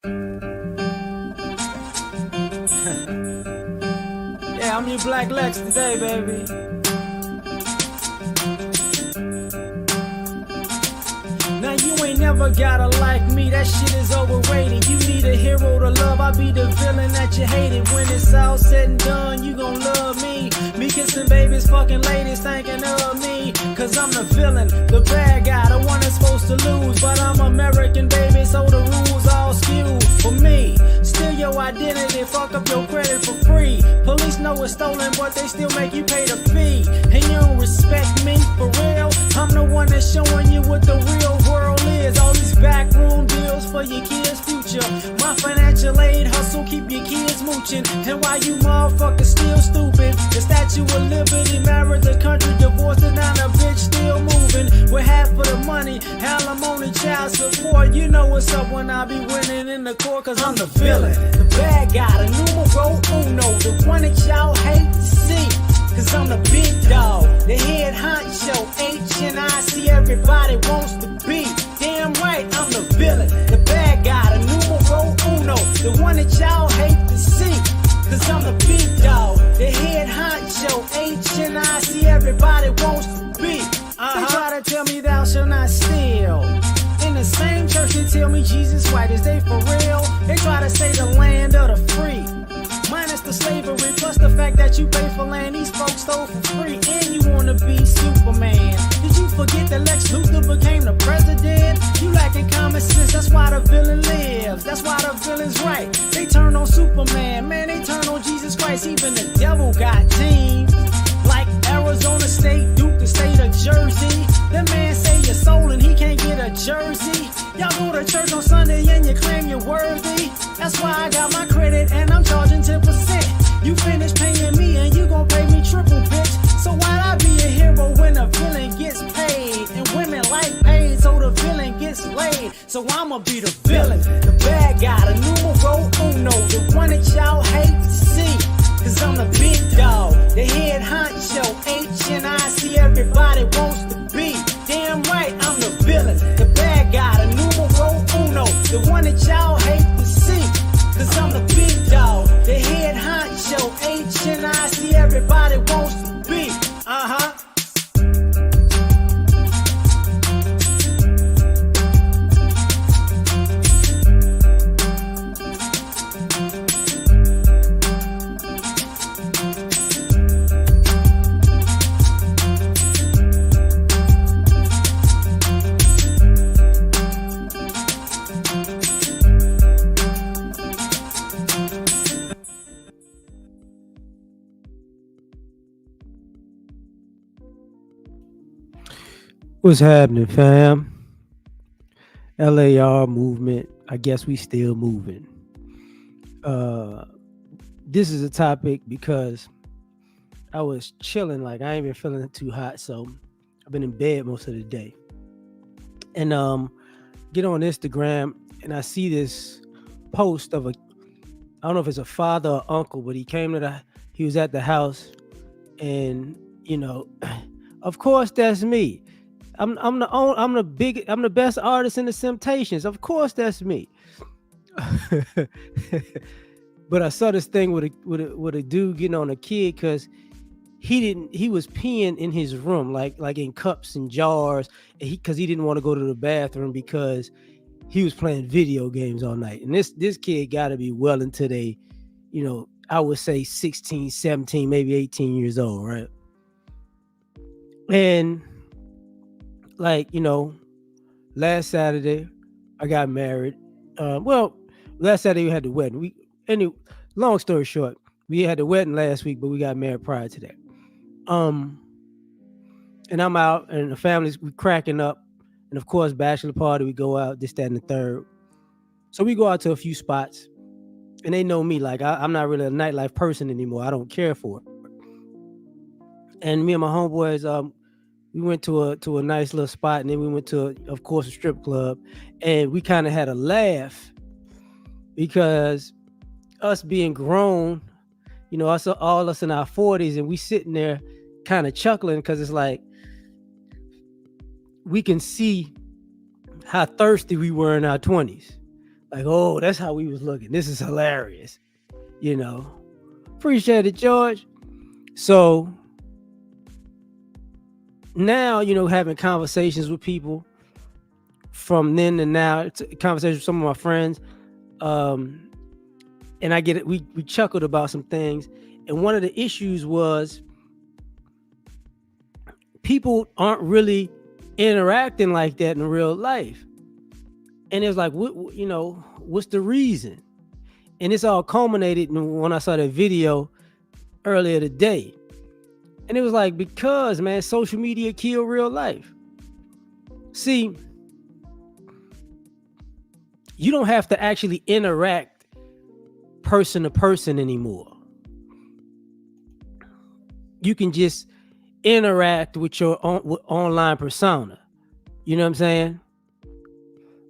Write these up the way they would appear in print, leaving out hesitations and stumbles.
Yeah, I'm your Black Lex today, baby. Now you ain't never gotta like me, that shit is overrated. You need a hero to love, I'll be the villain that you hated. When it's all said and done, you gon' love me. Me kissing babies, fucking ladies thinking of me. Cause I'm the villain, the bad guy, the one that's supposed to lose. But I'm American, baby, so the rules all skewed for me. Steal your identity, fuck up your credit for free. Police know it's stolen, but they still make you pay the fee. And you don't respect me, for real? I'm the one that's showing you what the real world is. All these backroom deals for your kids' future. My financial aid hustle keep your kids mooching. And why you motherfuckers still stupid? The Statue of Liberty married the country, divorced and now the bitch still moving. With half of the money, alimony, child support. You know what's up when I be winning in the court, cause I'm the villain, the bad guy, the numero uno, the one that y'all hate to see. Cause I'm the big dog, the head honcho, H&I-C, everybody wants to be. Damn right, I'm the villain, the bad guy, the numero uno, the one that y'all hate to see. Cause I'm the big dog, the head honcho, H&I-C, everybody wants to be. They try to tell me thou shalt not steal. In the same church they tell me Jesus white, is they for real? They try to say the land of the free, minus the slavery, plus the fact that you pay for land these folks stole for free. And you wanna be Superman. Did you forget that Lex Luthor became the president? You lacking common sense, that's why the villain lives. That's why the villain's right. They turn on Superman, man, they turn on Jesus Christ. Even the devil got teams like Arizona State, Duke, the state of Jersey. That man say you're sold and he can't get a jersey. Y'all go to church on Sunday and you claim you're worthy. That's why I got my credit and I'm charging 10%. You finish paying me and you gon' pay me triple, bitch. So why'd I be a hero when a villain gets paid? And women like paid, so the villain gets laid. So I'ma be the villain, the bad guy, the numero uno, the one that y'all hate to see. Cause I'm the big dog, the head honcho, H&I-C, everybody wants to be. Damn right, I'm the villain, the bad guy, the numero uno, the one that y'all hate to see. Cause I'm the big dog, the head honcho, H&I-C, everybody wants to be. What's happening, fam? L.A.R. movement. I guess we still moving. This is a topic because I was chilling, like I ain't been feeling too hot, so I've been in bed most of the day. And get on Instagram and I see this post of I don't know if it's a father or uncle, but he was at the house, and of course that's me. I'm the best artist in the Temptations. Of course that's me. But I saw this thing with a dude getting on a kid because he was peeing in his room like in cups and jars, because he didn't want to go to the bathroom because he was playing video games all night. And this kid got to be well into I would say 16, 17, maybe 18 years old, right? And last Saturday I got married. Last Saturday we had the wedding. Long story short, we had the wedding last week, but we got married prior to that. And I'm out, and the family's we cracking up, and of course, bachelor party, we go out, this, that, and the third. So we go out to a few spots, and they know me, like I'm not really a nightlife person anymore. I don't care for it. And me and my homeboys, we went to a nice little spot, and then we went to, of course, a strip club, and we kind of had a laugh because us being grown, all us in our 40s, and we sitting there kind of chuckling because it's like we can see how thirsty we were in our 20s. Like, oh, that's how we was looking. This is hilarious. You know. Appreciate it, George. So now, having conversations with people from then to now, conversations with some of my friends, um, and I get it. We chuckled about some things, and one of the issues was people aren't really interacting like that in real life. And it was like, what's the reason? And it's all culminated when I saw that video earlier today. And it was like, because, man, social media killed real life. See, you don't have to actually interact person to person anymore. You can just interact with your online persona. You know what I'm saying?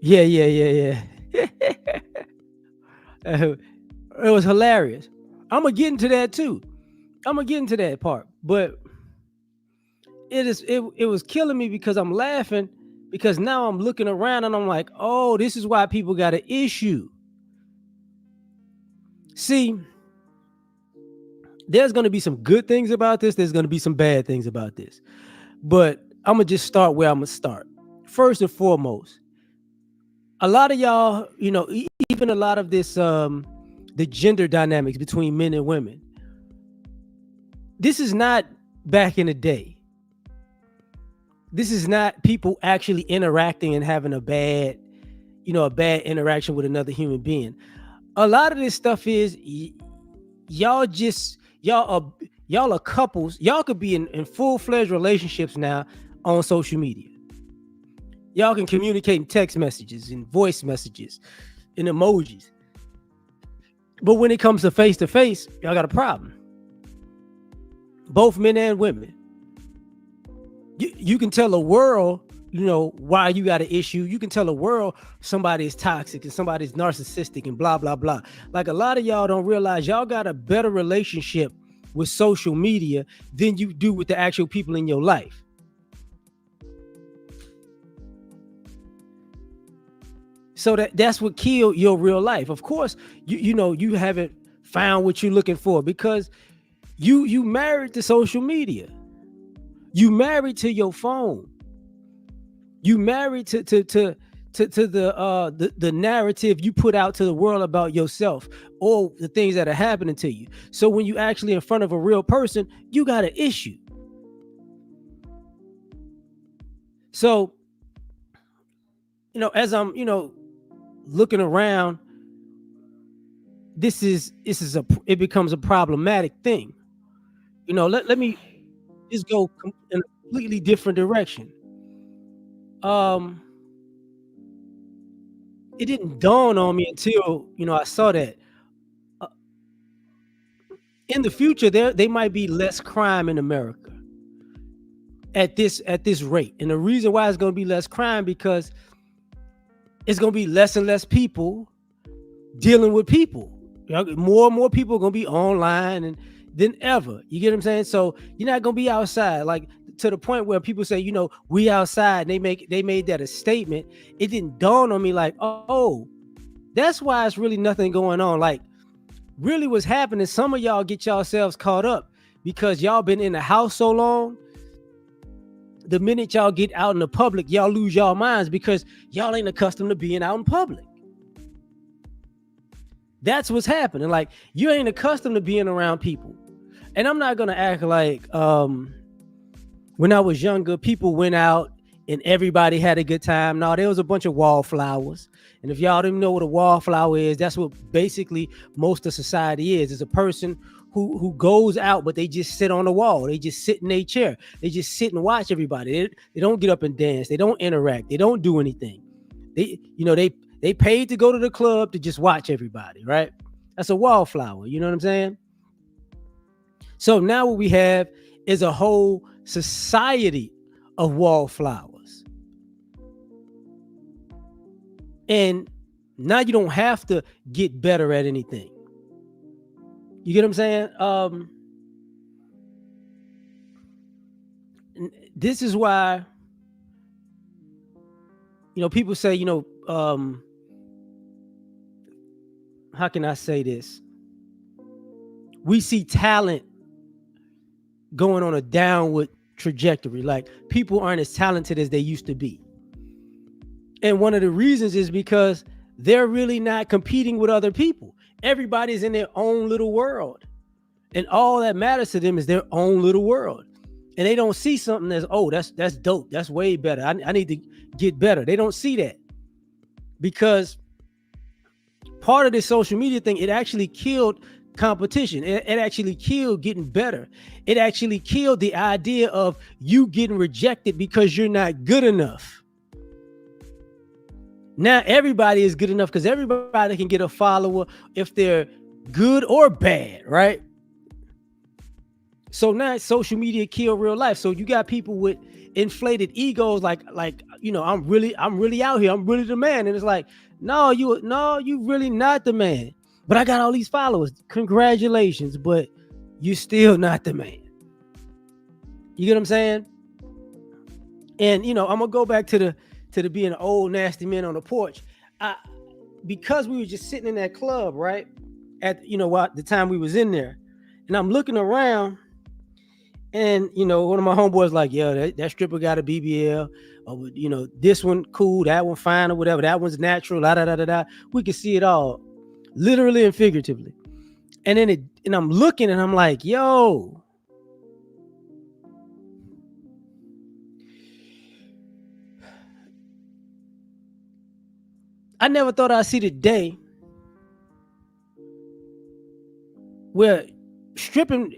Yeah, yeah, yeah, yeah. It was hilarious. I'm gonna get into that too. I'm gonna get into that part, but it was killing me because I'm laughing because now I'm looking around and I'm like, oh, this is why people got an issue. See, there's gonna be some good things about this. There's gonna be some bad things about this, but I'm gonna just start where I'm gonna start. First and foremost, a lot of y'all, even a lot of this, the gender dynamics between men and women. This is not back in the day. This is not people actually interacting and having a bad interaction with another human being. A lot of this stuff is y'all just y'all are couples. Y'all could be in full-fledged relationships now on social media. Y'all can communicate in text messages and voice messages and emojis. But when it comes to face, y'all got a problem. Both men and women. You can tell the world, why you got an issue. You can tell the world somebody is toxic and somebody's narcissistic and blah, blah, blah. Like a lot of y'all don't realize y'all got a better relationship with social media than you do with the actual people in your life. So that's what killed your real life. Of course, you haven't found what you're looking for because you married to social media. You married to your phone. You married to the narrative you put out to the world about yourself or the things that are happening to you. So when you actually in front of a real person, you got an issue. So, as I'm, looking around, it becomes a problematic thing. Let me just go in a completely different direction. Um, it didn't dawn on me until I saw that uh, in the future there might be less crime in America at this rate, and the reason why it's going to be less crime because it's going to be less and less people dealing with people. More and more people are going to be online and than ever. You get what I'm saying? So you're not going to be outside like to the point where people say, we outside. And they made that a statement. It didn't dawn on me like, oh, that's why it's really nothing going on. Like, really what's happening, some of y'all get yourselves caught up because y'all been in the house so long. The minute y'all get out in the public, y'all lose y'all minds because y'all ain't accustomed to being out in public. That's what's happening. Like, you ain't accustomed to being around people. And I'm not going to act like when I was younger, people went out and everybody had a good time. No, there was a bunch of wallflowers. And if y'all didn't know what a wallflower is, that's what basically most of society is. It's a person who goes out, but they just sit on the wall. They just sit in their chair. They just sit and watch everybody. They don't get up and dance. They don't interact. They don't do anything. They paid to go to the club to just watch everybody, right? That's a wallflower. You know what I'm saying? So now what we have is a whole society of wallflowers. And now you don't have to get better at anything. You get what I'm saying? This is why, people say, how can I say this? We see talent going on a downward trajectory. Like people aren't as talented as they used to be. And one of the reasons is because they're really not competing with other people. Everybody's in their own little world. And all that matters to them is their own little world. And they don't see something as, oh, that's dope. That's way better. I need to get better. They don't see that. Because part of this social media thing, it actually killed competition. It actually killed getting better. It actually killed the idea of you getting rejected because you're not good enough. Now everybody is good enough because everybody can get a follower if they're good or bad, right? So now social media kill real life. So you got people with inflated egos, like I'm really out here. I'm really the man, and it's like, no, you really not the man. But I got all these followers. Congratulations, but you're still not the man. You get what I'm saying? And I'm gonna go back to the being an old nasty man on the porch. Because we were just sitting in that club, right? At the time we was in there, and I'm looking around, and one of my homeboys like, yeah, that stripper got a BBL, or this one cool, that one fine, or whatever. That one's natural. Da da da da da. We can see it all, literally and figuratively. And then I'm looking, and I'm like, yo. I never thought I'd see the day where stripping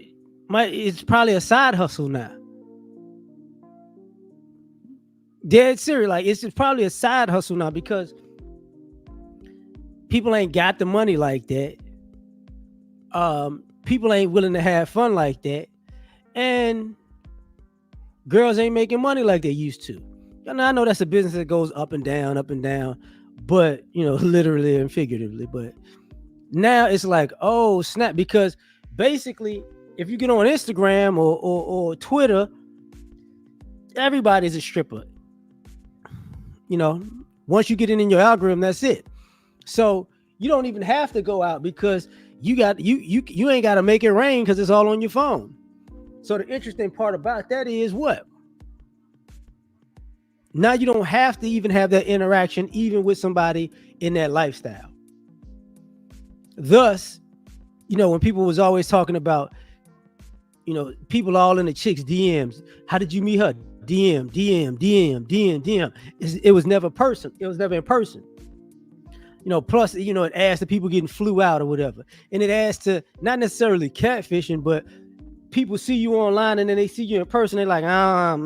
it's probably a side hustle now. Dead serious. Like it's probably a side hustle now because people ain't got the money like that. People ain't willing to have fun like that. And girls ain't making money like they used to. I know that's a business that goes up and down, but literally and figuratively. But now it's like, oh snap, because basically if you get on Instagram or Twitter, everybody's a stripper. Once you get in your algorithm, that's it. So you don't even have to go out because you ain't got to make it rain because it's all on your phone. So the interesting part about that is what? Now you don't have to even have that interaction even with somebody in that lifestyle. Thus, when people was always talking about, people all in the chicks DMs. How did you meet her? DM. It was never person. It was never in person. Plus, it adds to people getting flew out or whatever. And it adds to not necessarily catfishing, but people see you online and then they see you in person. They're like, I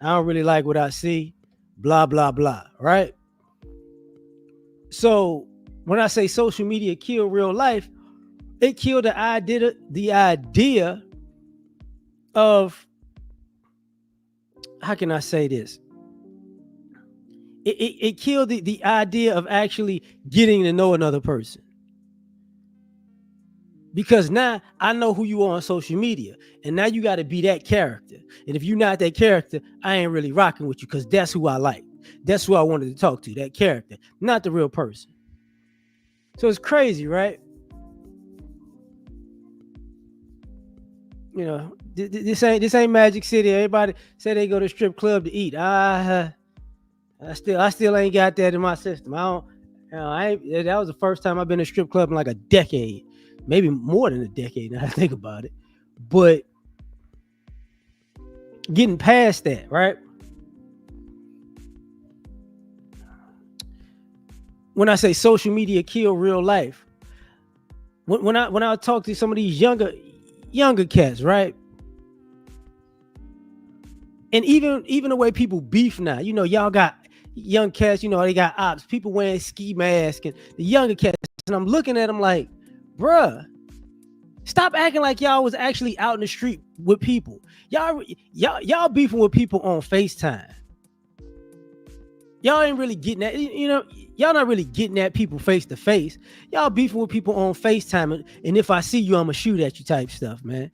don't really like what I see. Blah, blah, blah. Right? So when I say social media kill real life, it killed the idea of, how can I say this? It killed the idea of actually getting to know another person. Because now I know who you are on social media, and now you got to be that character. And if you're not that character, I ain't really rocking with you because that's who I like. That's who I wanted to talk to, that character, not the real person. So it's crazy, right? This ain't Magic City. Everybody say they go to strip club to eat. I still ain't got that in my system. That was the first time I've been to a strip club in like a decade, maybe more than a decade now I think about it. But getting past that, right? When I say social media kill real life, when I talk to some of these younger cats, right? And even the way people beef now, y'all got young cats, they got ops, people wearing ski masks, and the younger cats, and I'm looking at them like, bruh, stop acting like y'all was actually out in the street with people. Y'all beefing with people on FaceTime. Y'all ain't really getting that, y'all not really getting at people face to face. Y'all beefing with people on FaceTime, and if I see you, I'ma shoot at you type stuff, man.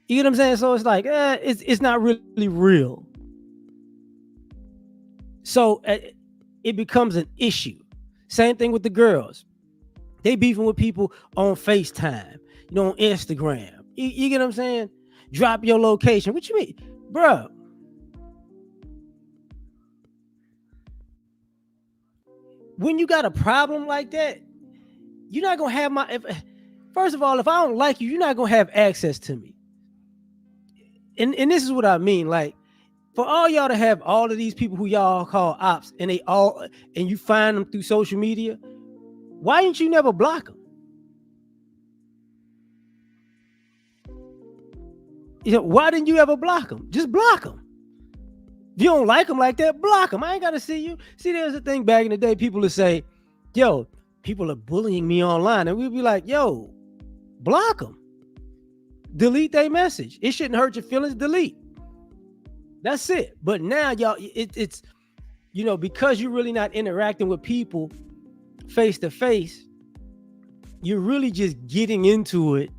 You get what I'm saying? So it's like, it's not really real. So it becomes an issue. Same thing with the girls. They beefing with people on FaceTime, on Instagram. You get what I'm saying? Drop your location. What you mean? Bruh, when you got a problem like that, you're not gonna have first of all, if I don't like you, you're not gonna have access to me. And this is what I mean. Like, for all y'all to have all of these people who y'all call ops, and you find them through social media, why didn't you never block them? Why didn't you ever block them? Just block them. If you don't like them like that, block them. I ain't gotta see you. See, there's a thing back in the day, people would say, yo, people are bullying me online. And we'd be like, yo, block them. Delete their message. It shouldn't hurt your feelings. Delete. That's it. But now, y'all, it's because you're really not interacting with people face to face, you're really just getting into it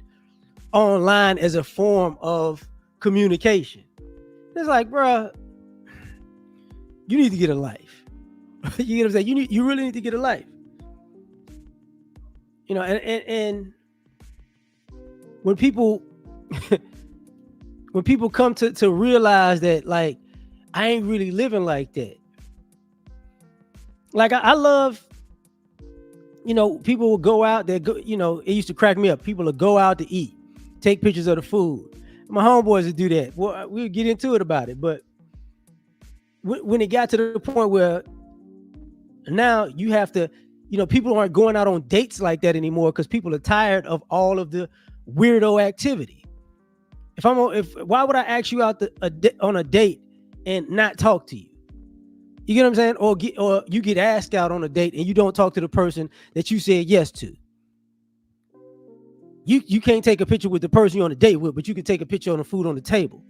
online as a form of communication. It's like, bruh, you need to get a life. You get what I'm saying? You really need to get a life. And when people when people come to realize that, like, I ain't really living like that. Like, I love, people will go out there, it used to crack me up. People will go out to eat, take pictures of the food. My homeboys would do that. Well, we'll get into it about it. But when it got to the point where now you have to, people aren't going out on dates like that anymore because people are tired of all of the weirdo activity. Why would I ask you out on a date and not talk to you? You get what I'm saying? Or you get asked out on a date and you don't talk to the person that you said yes to. You can't take a picture with the person you're on a date with, but you can take a picture on the food on the table.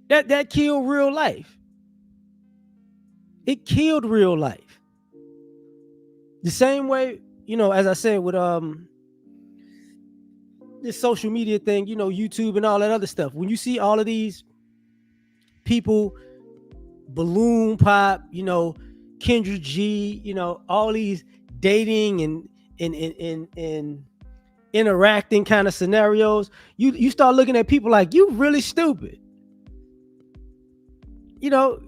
That killed real life. It killed real life. The same way, as I said with this social media thing, YouTube and all that other stuff. When you see all of these people, Balloon Pop, Kendra G, all these dating and interacting kind of scenarios, you start looking at people like, you really stupid. You're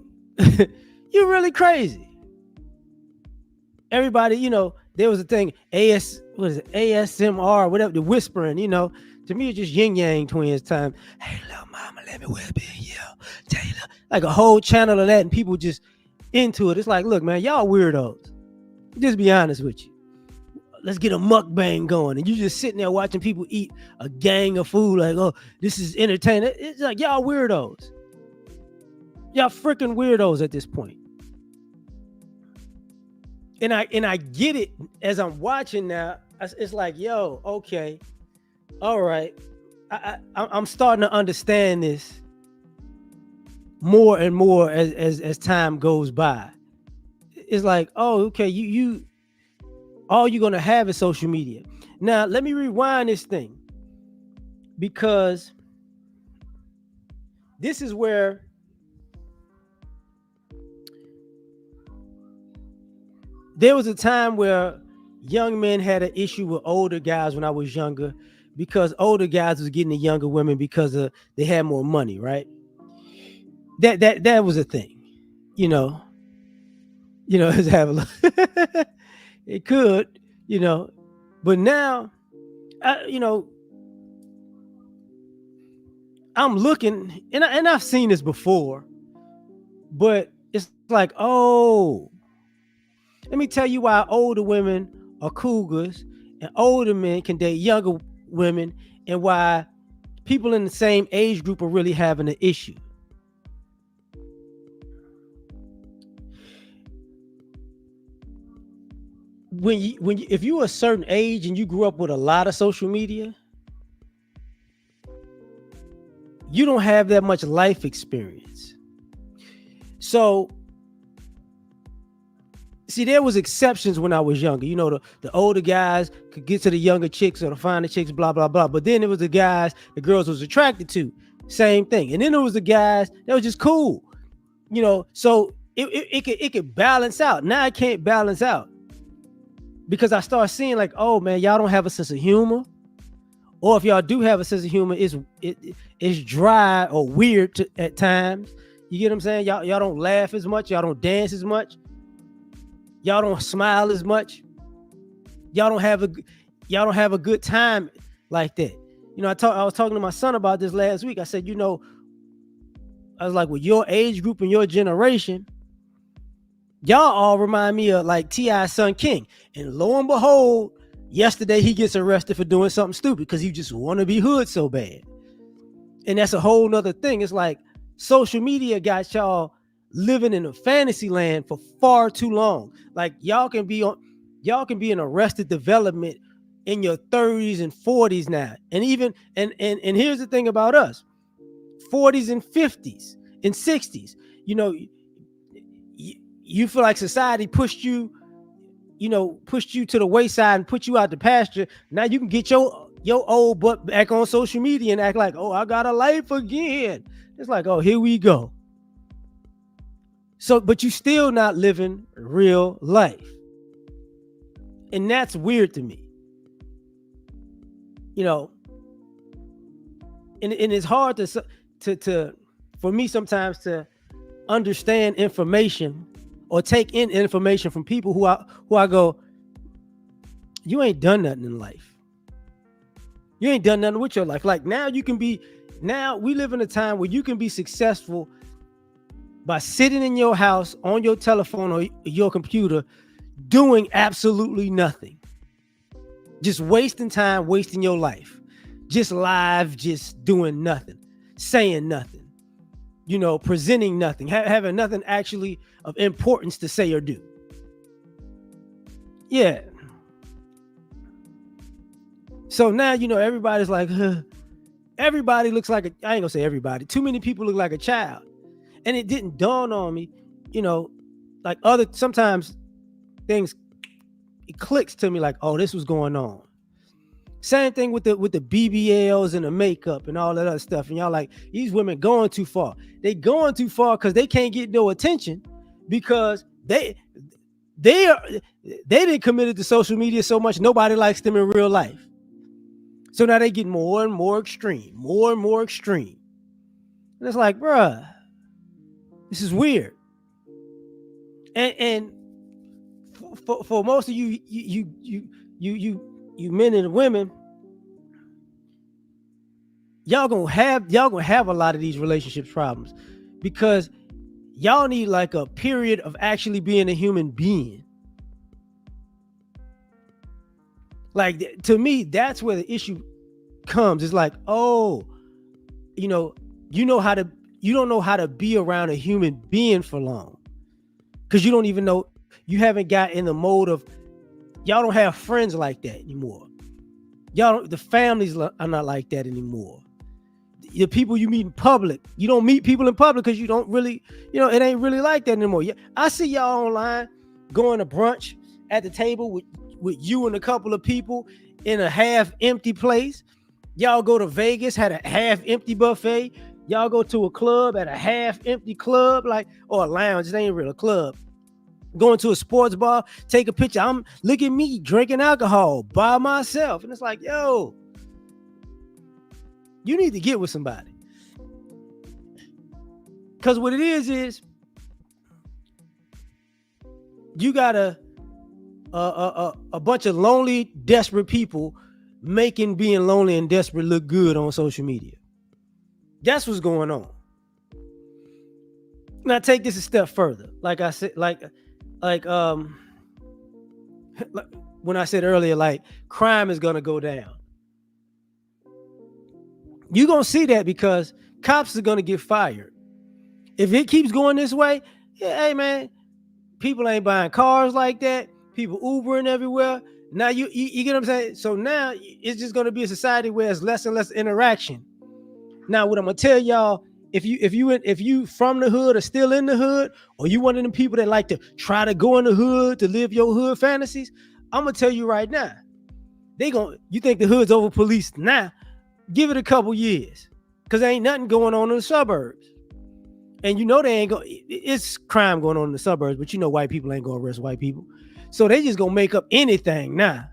really crazy. Everybody, there was a thing, ASMR, whatever, the whispering, to me it's just yin yang twins time. Hey, little mama, let me whisper in you. Taylor. Like a whole channel of that, and people just into it. It's like, look, man, y'all weirdos. Just be honest with you. Let's get a mukbang going. And you just sitting there watching people eat a gang of food like, oh, this is entertaining. It's like, y'all weirdos. Y'all freaking weirdos at this point. And I get it as I'm watching now. It's like, yo, okay, all right. I'm starting to understand this more and more as time goes by. It's like, oh, okay, you all you're gonna have is social media. Now let me rewind this thing, because this is where there was a time where young men had an issue with older guys when I was younger, because older guys was getting the younger women because they had more money, right? That was a thing, it's have a it could, but now, I'm looking, and I've seen this before, but it's like, oh, let me tell you why older women are cougars and older men can date younger women, and why people in the same age group are really having an issue. If you're a certain age and you grew up with a lot of social media, you don't have that much life experience. So, see, there was exceptions when I was younger. The older guys could get to the younger chicks or the finer chicks, blah, blah, blah. But then there was the guys the girls was attracted to. Same thing. And then there was the guys that was just cool. So it could balance out. Now it can't balance out. because I start seeing like, oh man, y'all don't have a sense of humor, or if y'all do have a sense of humor, it's dry or weird at times. You get what I'm saying? Y'all don't laugh as much, y'all don't dance as much, y'all don't smile as much, y'all don't have a good time like that. I was talking to my son about this last week. I said, I was like, with your age group and your generation, y'all all remind me of like T.I.'s son King. And lo and behold, yesterday he gets arrested for doing something stupid because he just want to be hood so bad. And that's a whole nother thing. It's like social media got y'all living in a fantasy land for far too long. Like y'all can be in arrested development in your 30s and 40s now. And even and here's the thing about us. 40s and 50s and 60s. You feel like society pushed you to the wayside and put you out the pasture. Now you can get your old butt back on social media and act like, oh, I got a life again. It's like, oh, here we go. So, but you still not living real life. And that's weird to me. And it's hard to for me sometimes to understand information or take in information from people who I go, you ain't done nothing in life. You ain't done nothing with your life. Like now we live in a time where you can be successful by sitting in your house on your telephone or your computer doing absolutely nothing. Just wasting time, wasting your life. Just live, just doing nothing, saying nothing. Presenting nothing, having nothing actually of importance to say or do. Yeah. So now, everybody's like, everybody looks like I ain't gonna say everybody. Too many people look like a child. And it didn't dawn on me, like sometimes things, it clicks to me like, oh, this was going on. Same thing with the BBLs and the makeup and all that other stuff. And y'all like, these women going too far. They going too far because they can't get no attention because they didn't committed to social media so much. Nobody likes them in real life. So now they get more and more extreme. And it's like, bruh, this is weird. And for most of you men and women, y'all gonna have a lot of these relationships problems because y'all need like a period of actually being a human being. Like, to me, that's where the issue comes. It's like, oh, you don't know how to be around a human being for long because you don't even know, you haven't got in the mode of, y'all don't have friends like that anymore. The families are not like that anymore. The people you meet in public, you don't meet people in public because you don't really, it ain't really like that anymore. I see y'all online going to brunch at the table with you and a couple of people in a half empty place. Y'all go to Vegas, had a half empty buffet. Y'all go to a club at a half empty club, or a lounge. It ain't really a club. Going to a sports bar, take a picture. Look at me drinking alcohol by myself. And it's like, yo, you need to get with somebody. Because what it is you got a bunch of lonely, desperate people making being lonely and desperate look good on social media. That's what's going on. Now take this a step further. Like I said, when I said earlier, like crime is gonna go down. You're gonna see that because cops are gonna get fired. If it keeps going this way, hey man, people ain't buying cars like that. People Ubering everywhere. Now you get what I'm saying? So now it's just gonna be a society where it's less and less interaction. Now what I'm gonna tell y'all, if you from the hood or still in the hood, or you one of them people that like to try to go in the hood to live your hood fantasies, I'm gonna tell you right now, you think the hood's over policed now? Give it a couple years, because there ain't nothing going on in the suburbs. And they ain't it's crime going on in the suburbs, but white people ain't gonna arrest white people. So they just gonna make up anything now.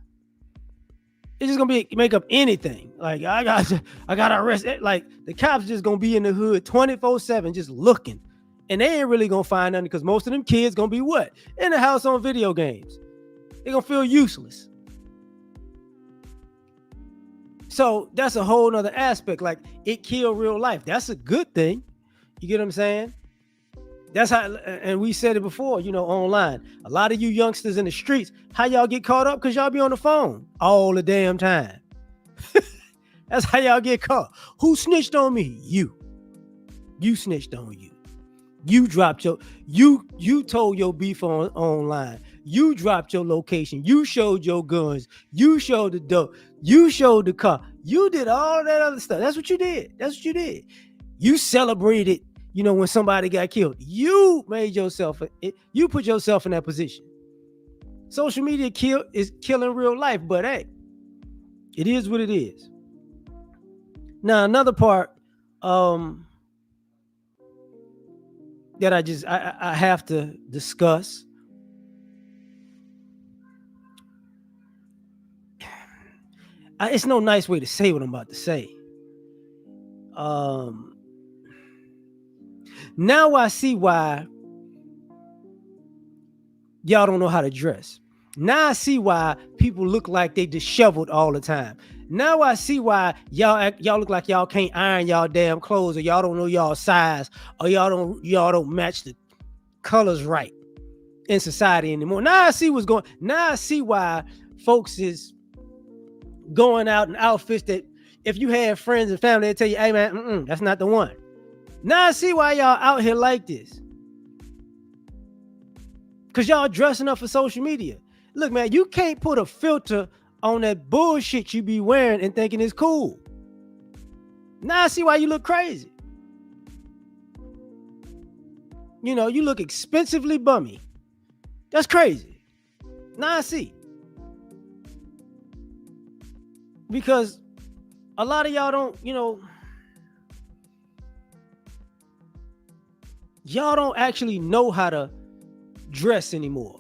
It's just gonna be make up anything. Like I got to arrest it. Like the cops just gonna be in the hood 24/7 just looking. And they ain't really gonna find nothing because most of them kids gonna be what? In the house on video games. They gonna feel useless. So that's a whole nother aspect. Like it killed real life. That's a good thing. You get what I'm saying? That's how, and we said it before, online. A lot of you youngsters in the streets, how y'all get caught up? Because y'all be on the phone all the damn time. That's how y'all get caught. Who snitched on me? You. You snitched on you. You dropped you told your beef online. You dropped your location. You showed your guns. You showed the dope. You showed the car. You did all that other stuff. That's what you did. That's what you did. You celebrated, when somebody got killed. You made yourself, you put yourself in that position. Social media is killing real life, but hey, it is what it is. Now, another part that I have to discuss. It's no nice way to say what I'm about to say. Now I see why y'all don't know how to dress. Now I see why people look like they disheveled all the time. Now I see why y'all look like y'all can't iron y'all damn clothes, or y'all don't know y'all size, or y'all don't match the colors right in society anymore. Now I see what's going. Now I see why folks is going out in outfits that if you had friends and family, they tell you, "Hey man, that's not the one." Now I see why y'all out here like this, because y'all dressing up for social media. Look, man, you can't put a filter on that bullshit you be wearing and thinking it's cool. Now I see why you look crazy. You look expensively bummy. That's crazy. Now I see. Because a lot of y'all don't, y'all don't actually know how to dress anymore.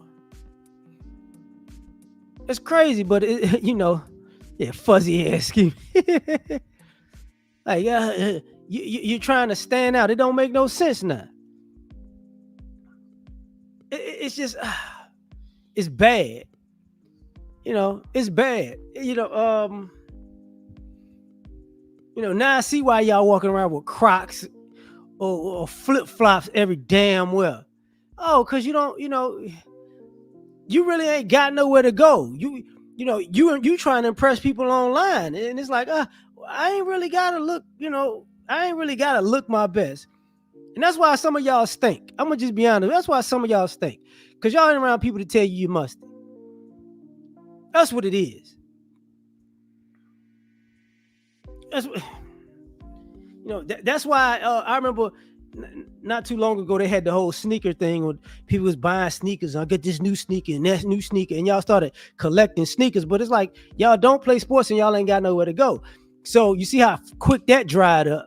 It's crazy, but fuzzy ass scheme. Like, you're trying to stand out. It don't make no sense now. It's just, it's bad. It's bad. Now I see why y'all walking around with Crocs or flip flops every damn well. Oh, because you don't, you really ain't got nowhere to go. You trying to impress people online, and it's like, I ain't really gotta look, I ain't really gotta look my best. And that's why some of y'all stink. I'm gonna just be honest. That's why some of y'all stink. Because y'all ain't around people to tell you must. That's what it is. That's what, that's why I remember not too long ago they had the whole sneaker thing when people was buying sneakers. I get this new sneaker and that new sneaker, and y'all started collecting sneakers. But it's like y'all don't play sports and y'all ain't got nowhere to go. So you see how quick that dried up.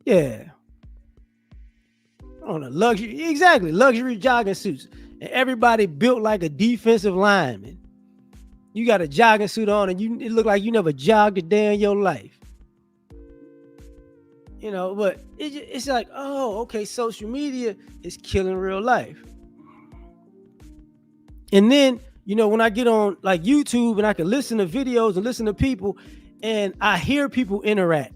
Yeah. On a luxury jogging suits, and everybody built like a defensive lineman. You got a jogging suit on, and it look like you never jogged a day in your life. But it's like, oh, okay, social media is killing real life. And then, when I get on like YouTube and I can listen to videos and listen to people, and I hear people interact,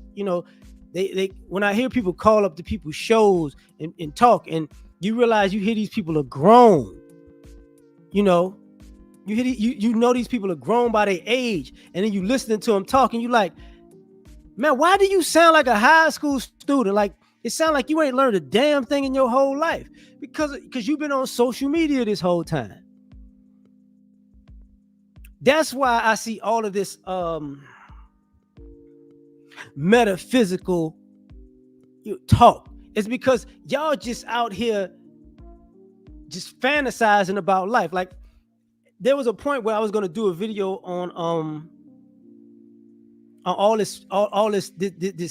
they when I hear people call up to people's shows and talk, and you realize you hear these people are grown, you hear these people are grown by their age, and then you listening to them talking, you like, man, why do you sound like a high school student? Like it sounds like you ain't learned a damn thing in your whole life because you've been on social media this whole time. That's why I see all of this metaphysical talk. It's because y'all just out here just fantasizing about life. Like there was a point where I was going to do a video on all this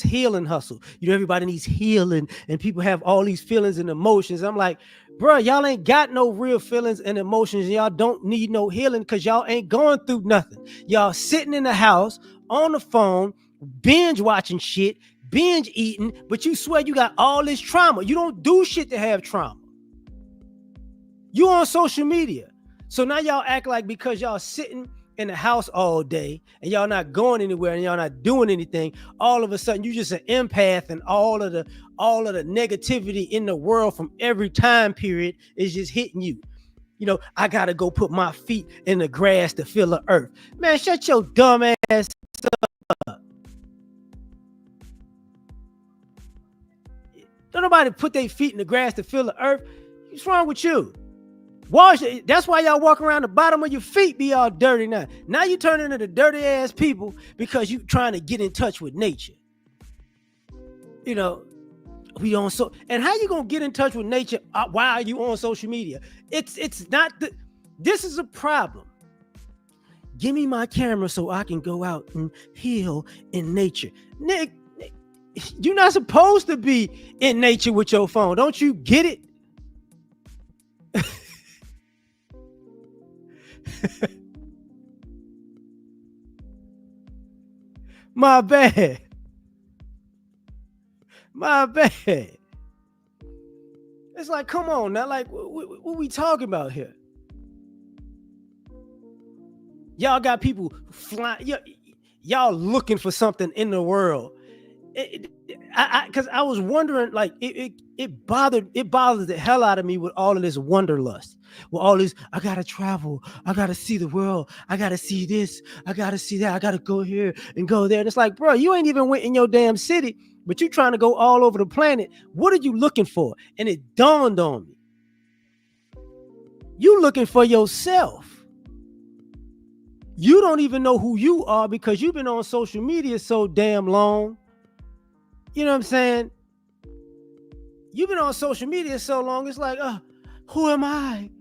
healing hustle. Everybody needs healing, and people have all these feelings and emotions. I'm like, Bruh, y'all ain't got no real feelings and emotions. And y'all don't need no healing because y'all ain't going through nothing. Y'all sitting in the house on the phone, binge watching shit, binge eating, but you swear you got all this trauma. You don't do shit to have trauma. You on social media. So now y'all act like because y'all sitting in the house all day and y'all not going anywhere and y'all not doing anything, all of a sudden you just an empath and all of the negativity in the world from every time period is just hitting you. You know, I gotta go put my feet in the grass to feel the earth. Man, shut your dumb ass up. Don't nobody put their feet in the grass to feel the earth. What's wrong with you? Wash it. That's why y'all walk around the bottom of your feet be all dirty now. Now you turn into the dirty ass people because you trying to get in touch with nature. You know, we on so and how you gonna get in touch with nature while you on social media? It's not this is a problem. Give me my camera so I can go out and heal in nature. Nick, you're not supposed to be in nature with your phone. Don't you get it? My bad. It's like, come on now, like what we talking about here? Y'all got people flying. Y'all looking for something in the world. Because I was wondering, like it bothered the hell out of me with all of this wanderlust. With all this, I gotta travel, I gotta see the world, I gotta see this, I gotta see that, I gotta go here and go there. And it's like, bro, you ain't even went in your damn city, but you trying to go all over the planet. What are you looking for? And it dawned on me. You looking for yourself. You don't even know who you are because you've been on social media so damn long. You know what I'm saying? You've been on social media so long, it's like, who am I?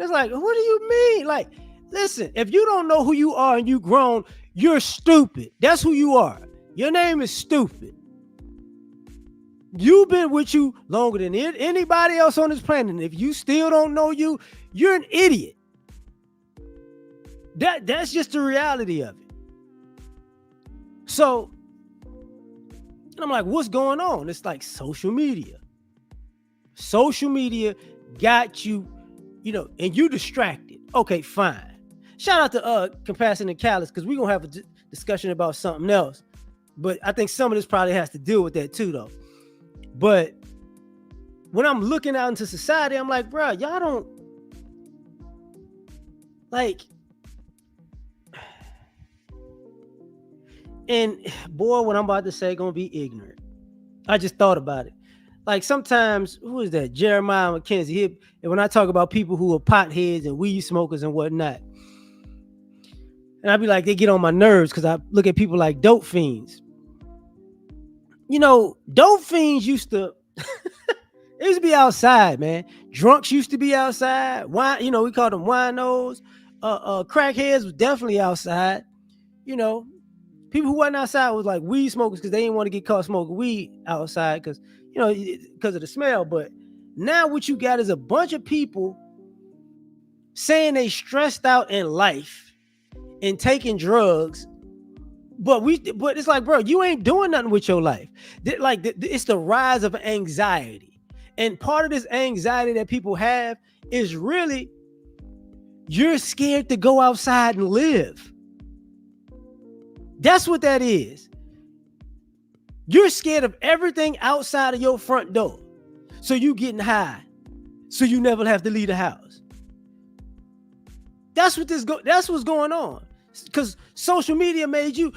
It's like, what do you mean? Like, listen, if you don't know who you are and you grown, you're stupid. That's who you are. Your name is stupid. You've been with you longer than anybody else on this planet. And if you still don't know you, you're an idiot. That's just the reality of it. So, and I'm like, what's going on? It's like social media. Social media got you, you know, and you distracted. Okay, fine. Shout out to Compassion and Callous, because we're going to have a discussion about something else. But I think some of this probably has to deal with that too, though. But when I'm looking out into society, I'm like, bro, y'all don't, like, and boy, what I'm about to say gonna be ignorant. I just thought about it. Like sometimes, who is that? Jeremiah McKenzie. And when I talk about people who are potheads and weed smokers and whatnot, and I'd be like, they get on my nerves because I look at people like dope fiends. You know, dope fiends used to be outside, man. Drunks used to be outside. Wine, you know, we call them winos. Crackheads was definitely outside. You know, people who wasn't outside was like weed smokers because they didn't want to get caught smoking weed outside because, you know, because of the smell. But now what you got is a bunch of people saying they stressed out in life and taking drugs. But it's like, bro, you ain't doing nothing with your life. It's the rise of anxiety. And part of this anxiety that people have is really, you're scared to go outside and live. That's what that is. You're scared of everything outside of your front door. So you getting high. So you never have to leave the house. That's what's going on. Because social media made you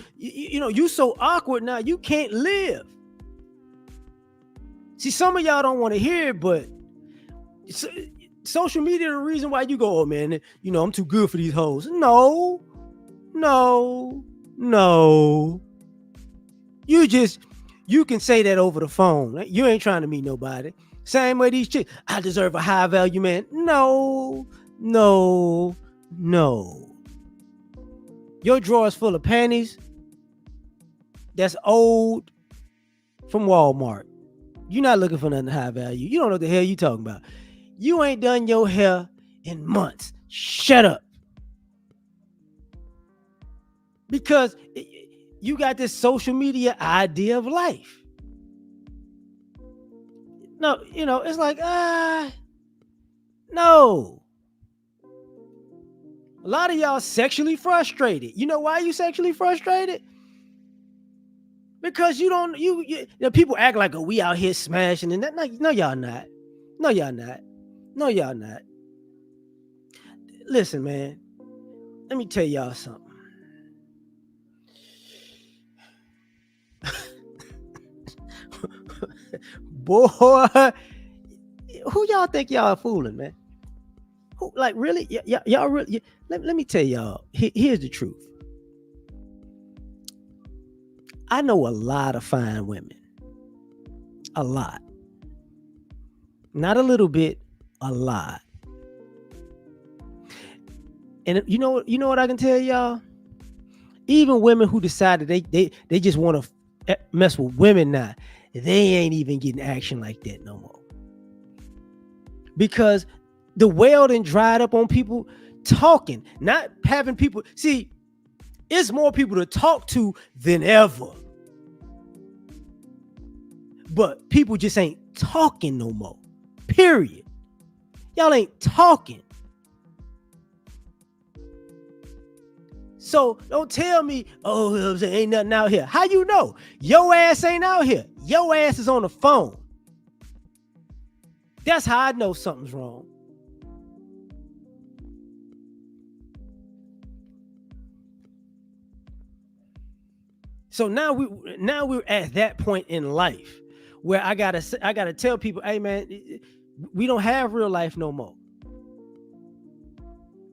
know, you so awkward now, you can't live. See, some of y'all don't want to hear it, but social media is the reason why you go, oh man, you know, I'm too good for these hoes. No. You can say that over the phone. You ain't trying to meet nobody. Same way these chicks, I deserve a high value man. No. Your drawer is full of panties that's old from Walmart. You're not looking for nothing high value. You don't know what the hell you talking about. You ain't done your hair in months. Shut up. Because you got this social media idea of life. No, it's like, no. A lot of y'all sexually frustrated. You know why you sexually frustrated? Because you don't, people act like, oh, we out here smashing and that. No, y'all not. No, y'all not. No, y'all not. Listen, man, let me tell y'all something. Boy, who y'all think y'all fooling, man? Who, like, really? Y'all really? Let me tell y'all. Here's the truth. I know a lot of fine women. A lot. Not a little bit, a lot. And you know what I can tell y'all? Even women who decided they just want to mess with women now, they ain't even getting action like that no more. Because the well done dried up on people talking, not having people. See, it's more people to talk to than ever. But people just ain't talking no more. Period. Y'all ain't talking. So don't tell me, oh, there ain't nothing out here. How you know? Your ass ain't out here. Your ass is on the phone. That's how I know something's wrong. So now we're at that point in life where I gotta tell people, hey man, we don't have real life no more.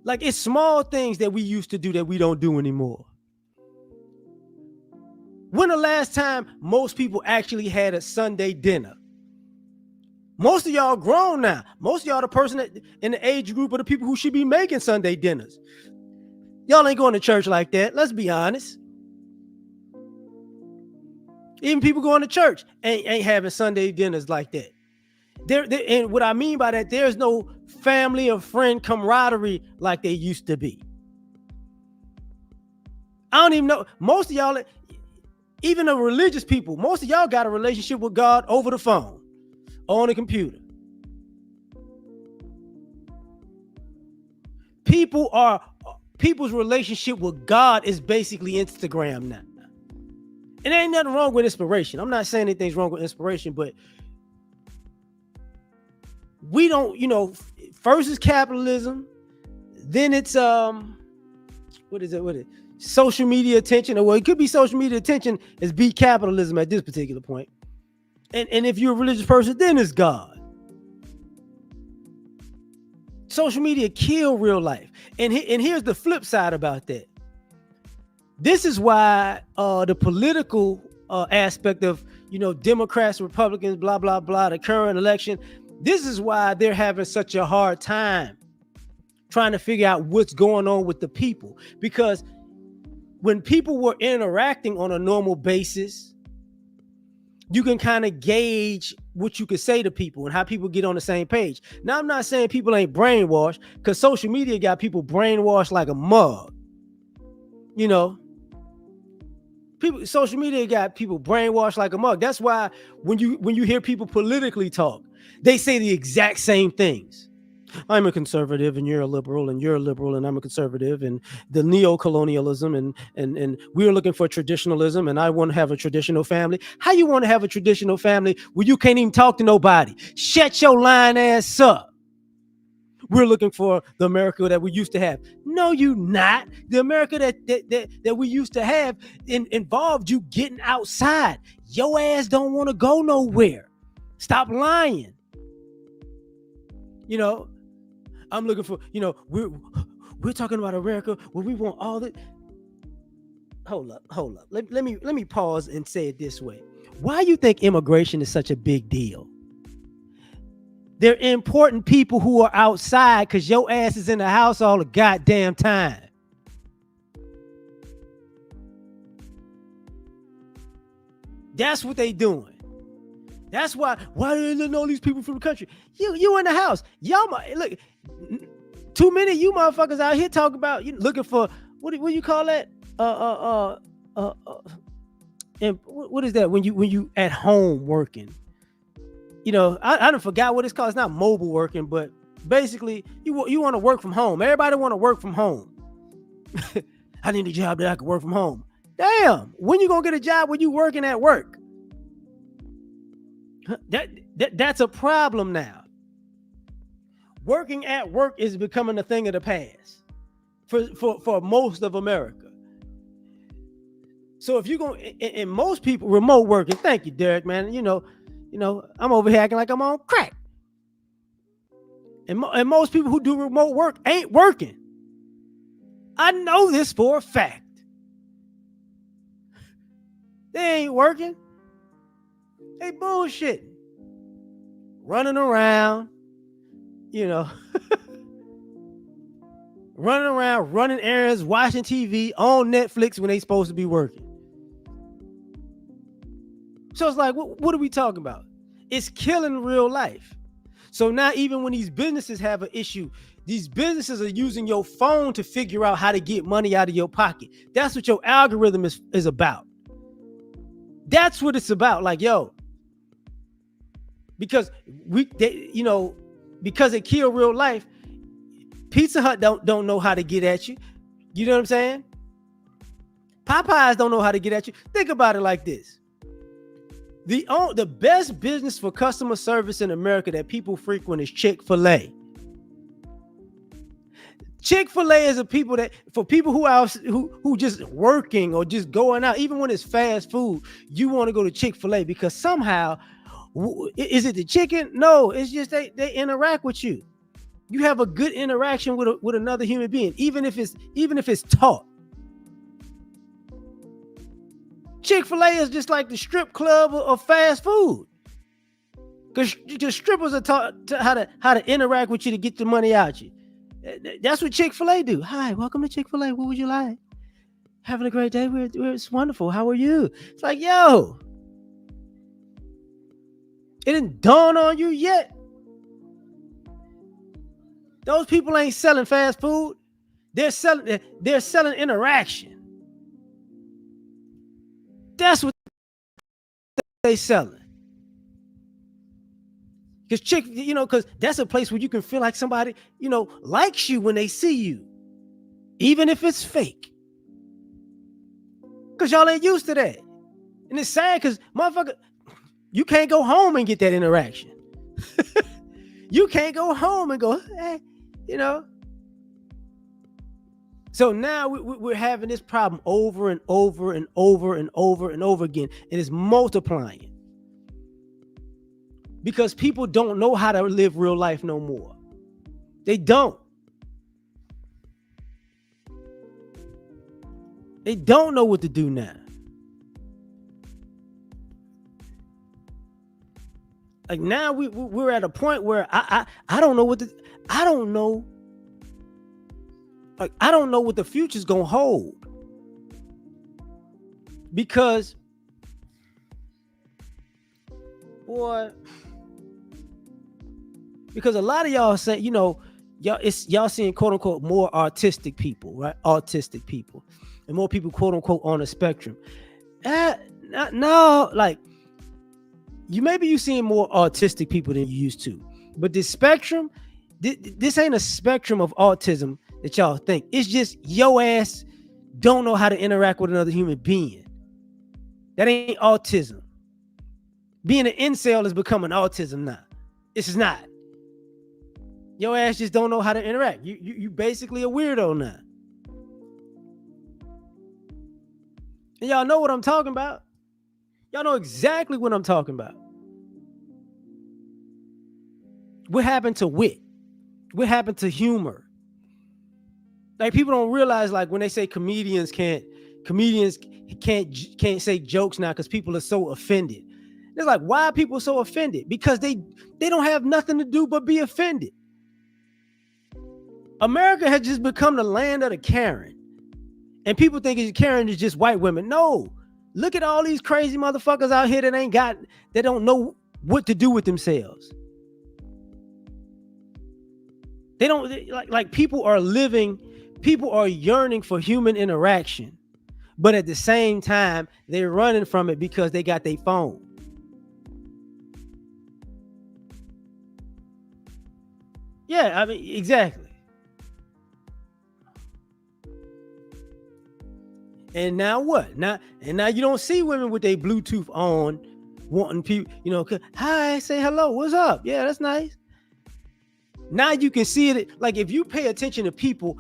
Like, it's small things that we used to do that we don't do anymore. When the last time most people actually had a Sunday dinner? Most of y'all grown now. Most of y'all the person in the age group of the people who should be making Sunday dinners. Y'all ain't going to church like that. Let's be honest. Even people going to church ain't having Sunday dinners like that. And what I mean by that, there's no family or friend camaraderie like they used to be. I don't even know. Most of y'all, even the religious people, most of y'all got a relationship with God over the phone or on the computer. People's relationship with God is basically Instagram now. And there ain't nothing wrong with inspiration. I'm not saying anything's wrong with inspiration, but we don't, first is capitalism, then it's what is it? Social media attention, or well, it could be social media attention is beat capitalism at this particular point. And if you're a religious person, then it's God. Social media kill real life. And here's the flip side about that. This is why the political aspect of, Democrats, Republicans, blah, blah, blah, the current election, this is why they're having such a hard time trying to figure out what's going on with the people. Because when people were interacting on a normal basis, you can kind of gauge what you could say to people and how people get on the same page. Now, I'm not saying people ain't brainwashed, because social media got people brainwashed like a mug. Social media got people brainwashed like a mug. That's why when you hear people politically talk, they say the exact same things. I'm a conservative and you're a liberal, and you're a liberal and I'm a conservative, and the neo-colonialism and we're looking for traditionalism, and I want to have a traditional family. How you want to have a traditional family when you can't even talk to nobody? Shut your lying ass up. We're looking for the America that we used to have. No, you not. The America that we used to have involved you getting outside. Your ass don't want to go nowhere. Stop lying. I'm looking for, we're talking about America where we want all that. Hold up. Let me pause and say it this way. Why you think immigration is such a big deal? They're important people who are outside because your ass is in the house all the goddamn time. That's what they doing. That's why are they letting all these people from the country? You in the house. Y'all look, too many of you motherfuckers out here talking about you looking for what do you call that? And what is that when you at home working? I don't forgot what it's called. It's not mobile working, but basically you want to work from home. Everybody want to work from home. I need a job that I can work from home. Damn, when you gonna get a job when you working at work? That's a problem now. Working at work is becoming a thing of the past for most of America. So if you're going, and most people remote working, thank you, Derek, man. I'm over here acting like I'm on crack. And most people who do remote work ain't working. I know this for a fact. They ain't working. They bullshitting. Running around, running around, running errands, watching TV on Netflix when they supposed to be working. So it's like, what are we talking about? It's killing real life. So now even when these businesses have an issue, these businesses are using your phone to figure out how to get money out of your pocket. That's what your algorithm is about. That's what it's about. Like, yo, because because it kill real life, Pizza Hut don't know how to get at you. You know what I'm saying? Popeyes don't know how to get at you. Think about it like this. The best business for customer service in America that people frequent is Chick-fil-A. Chick-fil-A is for people who just working or just going out, even when it's fast food, you want to go to Chick-fil-A because somehow, is it the chicken? No, it's just they interact with you. You have a good interaction with another human being, even if it's taught. Chick-fil-A is just like the strip club of fast food, because strippers are taught how to interact with you to get the money out you. That's what Chick-fil-A do. Hi, welcome to Chick-fil-A. What would you like? Having a great day? It's wonderful. How are you? It's like, yo, it didn't dawn on you yet. Those people ain't selling fast food. They're selling interaction. That's what they selling. Because that's a place where you can feel like somebody, likes you when they see you, even if it's fake. Because y'all ain't used to that. And it's sad because, motherfucker, you can't go home and get that interaction. You can't go home and go, hey, So now we're having this problem over and over and over and over and over again. And it's multiplying. Because people don't know how to live real life no more. They don't. They don't know what to do now. Like now we're at a point where I don't know I don't know. Like I don't know what the future's gonna hold. Because a lot of y'all say, y'all seeing quote unquote more artistic people, right? Autistic people, and more people quote unquote on a spectrum. No, like you seeing more autistic people than you used to, but this spectrum, this ain't a spectrum of autism that y'all think. It's just your ass don't know how to interact with another human being. That ain't autism. Being an incel is becoming autism now. It's not. Your ass just don't know how to interact. You basically a weirdo now. And y'all know what I'm talking about. Y'all know exactly what I'm talking about. What happened to wit? What happened to humor? Like people don't realize, like when they say comedians can't say jokes now because people are so offended. It's like, why are people so offended? Because they don't have nothing to do but be offended. America has just become the land of the Karen. And people think Karen is just white women. No. Look at all these crazy motherfuckers out here that don't know what to do with themselves. They don't like people are yearning for human interaction, but at the same time, they're running from it because they got their phone. Yeah, I mean, exactly. And now what? Now you don't see women with their Bluetooth on, wanting people, hi, say hello, what's up? Yeah, that's nice. Now you can see it. Like if you pay attention to people,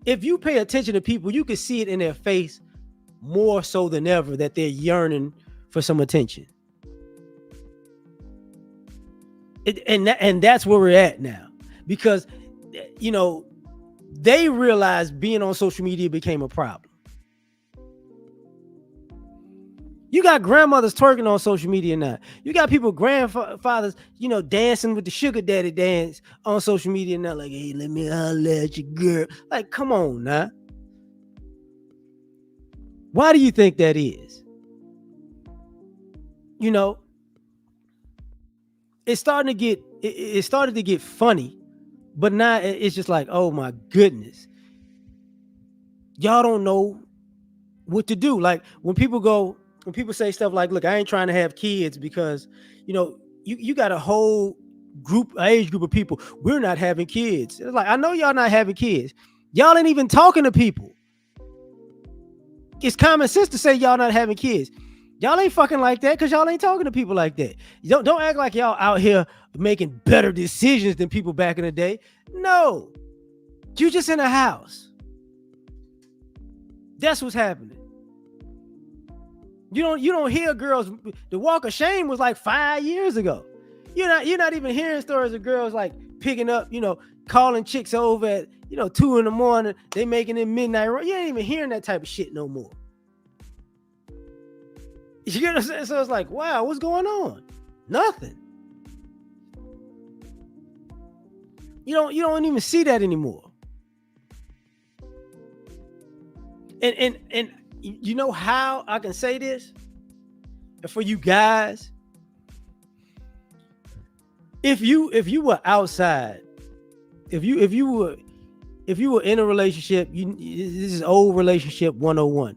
you can see it in their face more so than ever that they're yearning for some attention. And that's where we're at now, because they realized being on social media became a problem. You got grandmothers twerking on social media now. You got people, grandfathers, dancing with the sugar daddy dance on social media now. Like, hey, let me holler at your girl. Like, come on now. Why do you think that is? It started to get funny, but now it's just like, oh my goodness, y'all don't know what to do. Like when people say stuff like, look, I ain't trying to have kids because you got a whole age group of people, we're not having kids. It's like, I know y'all not having kids, y'all ain't even talking to people. It's common sense to say y'all not having kids. Y'all ain't fucking like that because y'all ain't talking to people like that. Don't act like y'all out here making better decisions than people back in the day. No, you just in a house. That's what's happening. You don't hear girls. The walk of shame was like 5 years ago. You're not even hearing stories of girls like picking up, calling chicks over at 2 a.m. They making it midnight. You ain't even hearing that type of shit no more. You get what I'm saying? So it's like, wow, what's going on? Nothing. You don't even see that anymore. And you know how I can say this? And for you guys, if you were outside, if you were in a relationship, this is old relationship 101.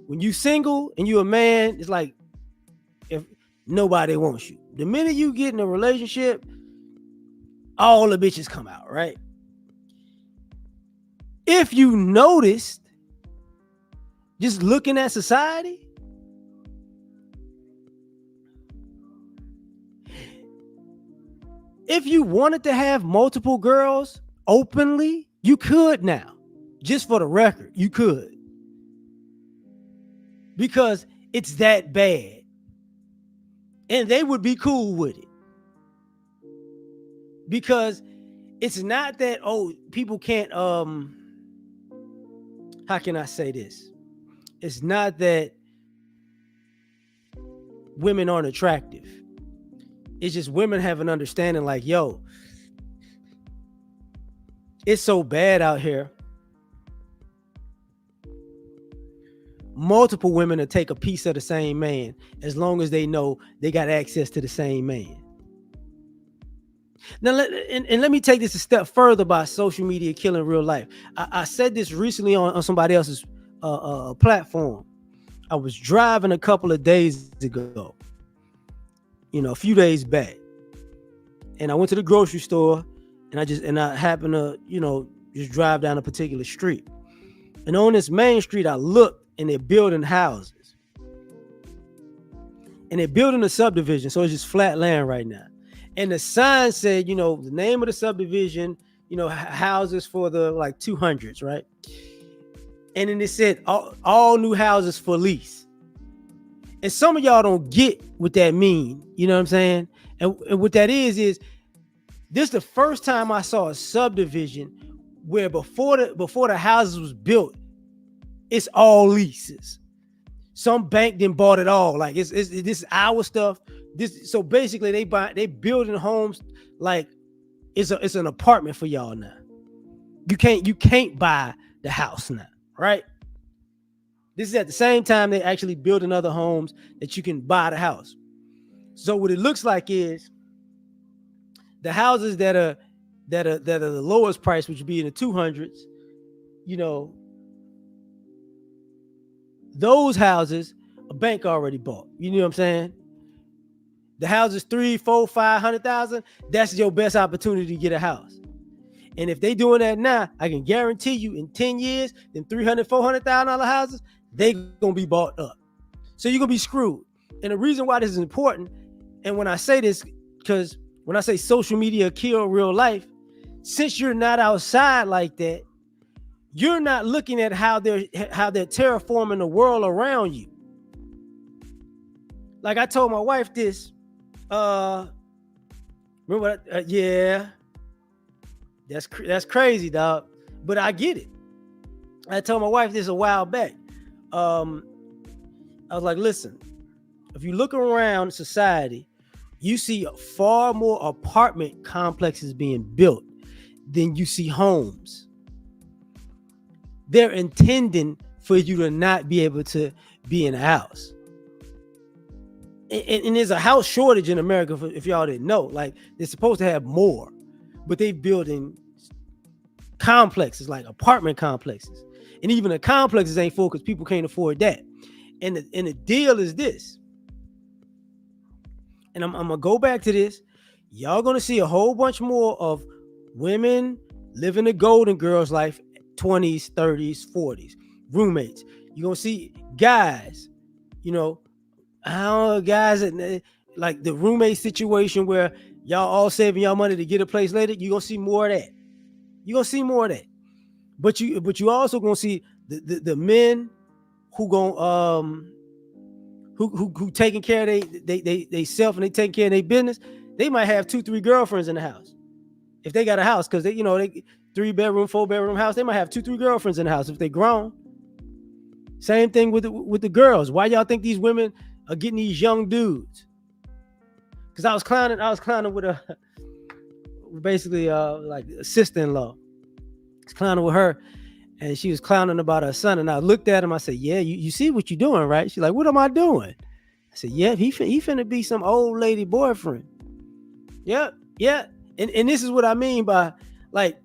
When you single and you a man, it's like if nobody wants you. The minute you get in a relationship, all the bitches come out, right? If you noticed, just looking at society, if you wanted to have multiple girls openly, you could now. Just for the record, you could. Because it's that bad. And they would be cool with it. Because it's not that, people can't, how can I say this? It's not that women aren't attractive. It's just women have an understanding like, yo, it's so bad out here. Multiple women will take a piece of the same man as long as they know they got access to the same man. Now, let me take this a step further by social media killing real life. I said this recently on somebody else's platform. I was driving a couple of days ago, a few days back, and I went to the grocery store, and I happened to, just drive down a particular street, and on this main street, I looked, and they're building houses, and they're building a subdivision, so it's just flat land right now. And the sign said, the name of the subdivision, houses for the like 200s, right? And then it said all new houses for lease. And some of y'all don't get what that mean. You know what I'm saying? And what that is this is the first time I saw a subdivision where before the houses was built, it's all leases. Some bank then bought it all. Like this is our stuff. So basically they building homes like it's an apartment for y'all now. You can't buy the house now, right? This is at the same time they actually building other homes that you can buy the house. So what it looks like is the houses that are the lowest price, which would be in the 200s, you know, those houses a bank already bought. You know what I'm saying? The houses 3, 4, 500,000. That's your best opportunity to get a house. And if they doing that now, I can guarantee you in 10 years, them $300,000, $400,000 houses, they gonna be bought up. So you're gonna be screwed. And the reason why this is important, and when I say this, because when I say social media kill real life, since you're not outside like that, you're not looking at how they're terraforming the world around you. Like I told my wife this, remember yeah, that's crazy, dog. But I get it. I told my wife this a while back. I was like, listen, if you look around society, you see far more apartment complexes being built than you see homes. They're intending for you to not be able to be in a house. And there's a house shortage in America, if y'all didn't know. Like, they're supposed to have more, but they building complexes, like apartment complexes. And even the complexes ain't full because people can't afford that. And the deal is this. And I'm going to go back to this. Y'all going to see a whole bunch more of women living the golden girl's life, 20s, 30s, 40s, roommates. You're going to see guys, you know, I don't know, guys that like the roommate situation where y'all all saving y'all money to get a place later. You're going to see more of that. You're going to see more of that. But you also going to see the men who going who taking care of they self and they taking care of their business. They might have 2-3 girlfriends in the house. If they got a house, because they 3-bedroom, 4-bedroom house, they might have 2-3 girlfriends in the house if they grown. Same thing with the girls. Why y'all think these women are getting these young dudes? Because I was clowning with a basically like a sister-in-law. I was clowning with her, and she was clowning about her son. And I looked at him. I said, "Yeah, you see what you're doing, right?" She's like, "What am I doing?" I said, "Yeah, he finna be some old lady boyfriend." Yeah. And this is what I mean by, like,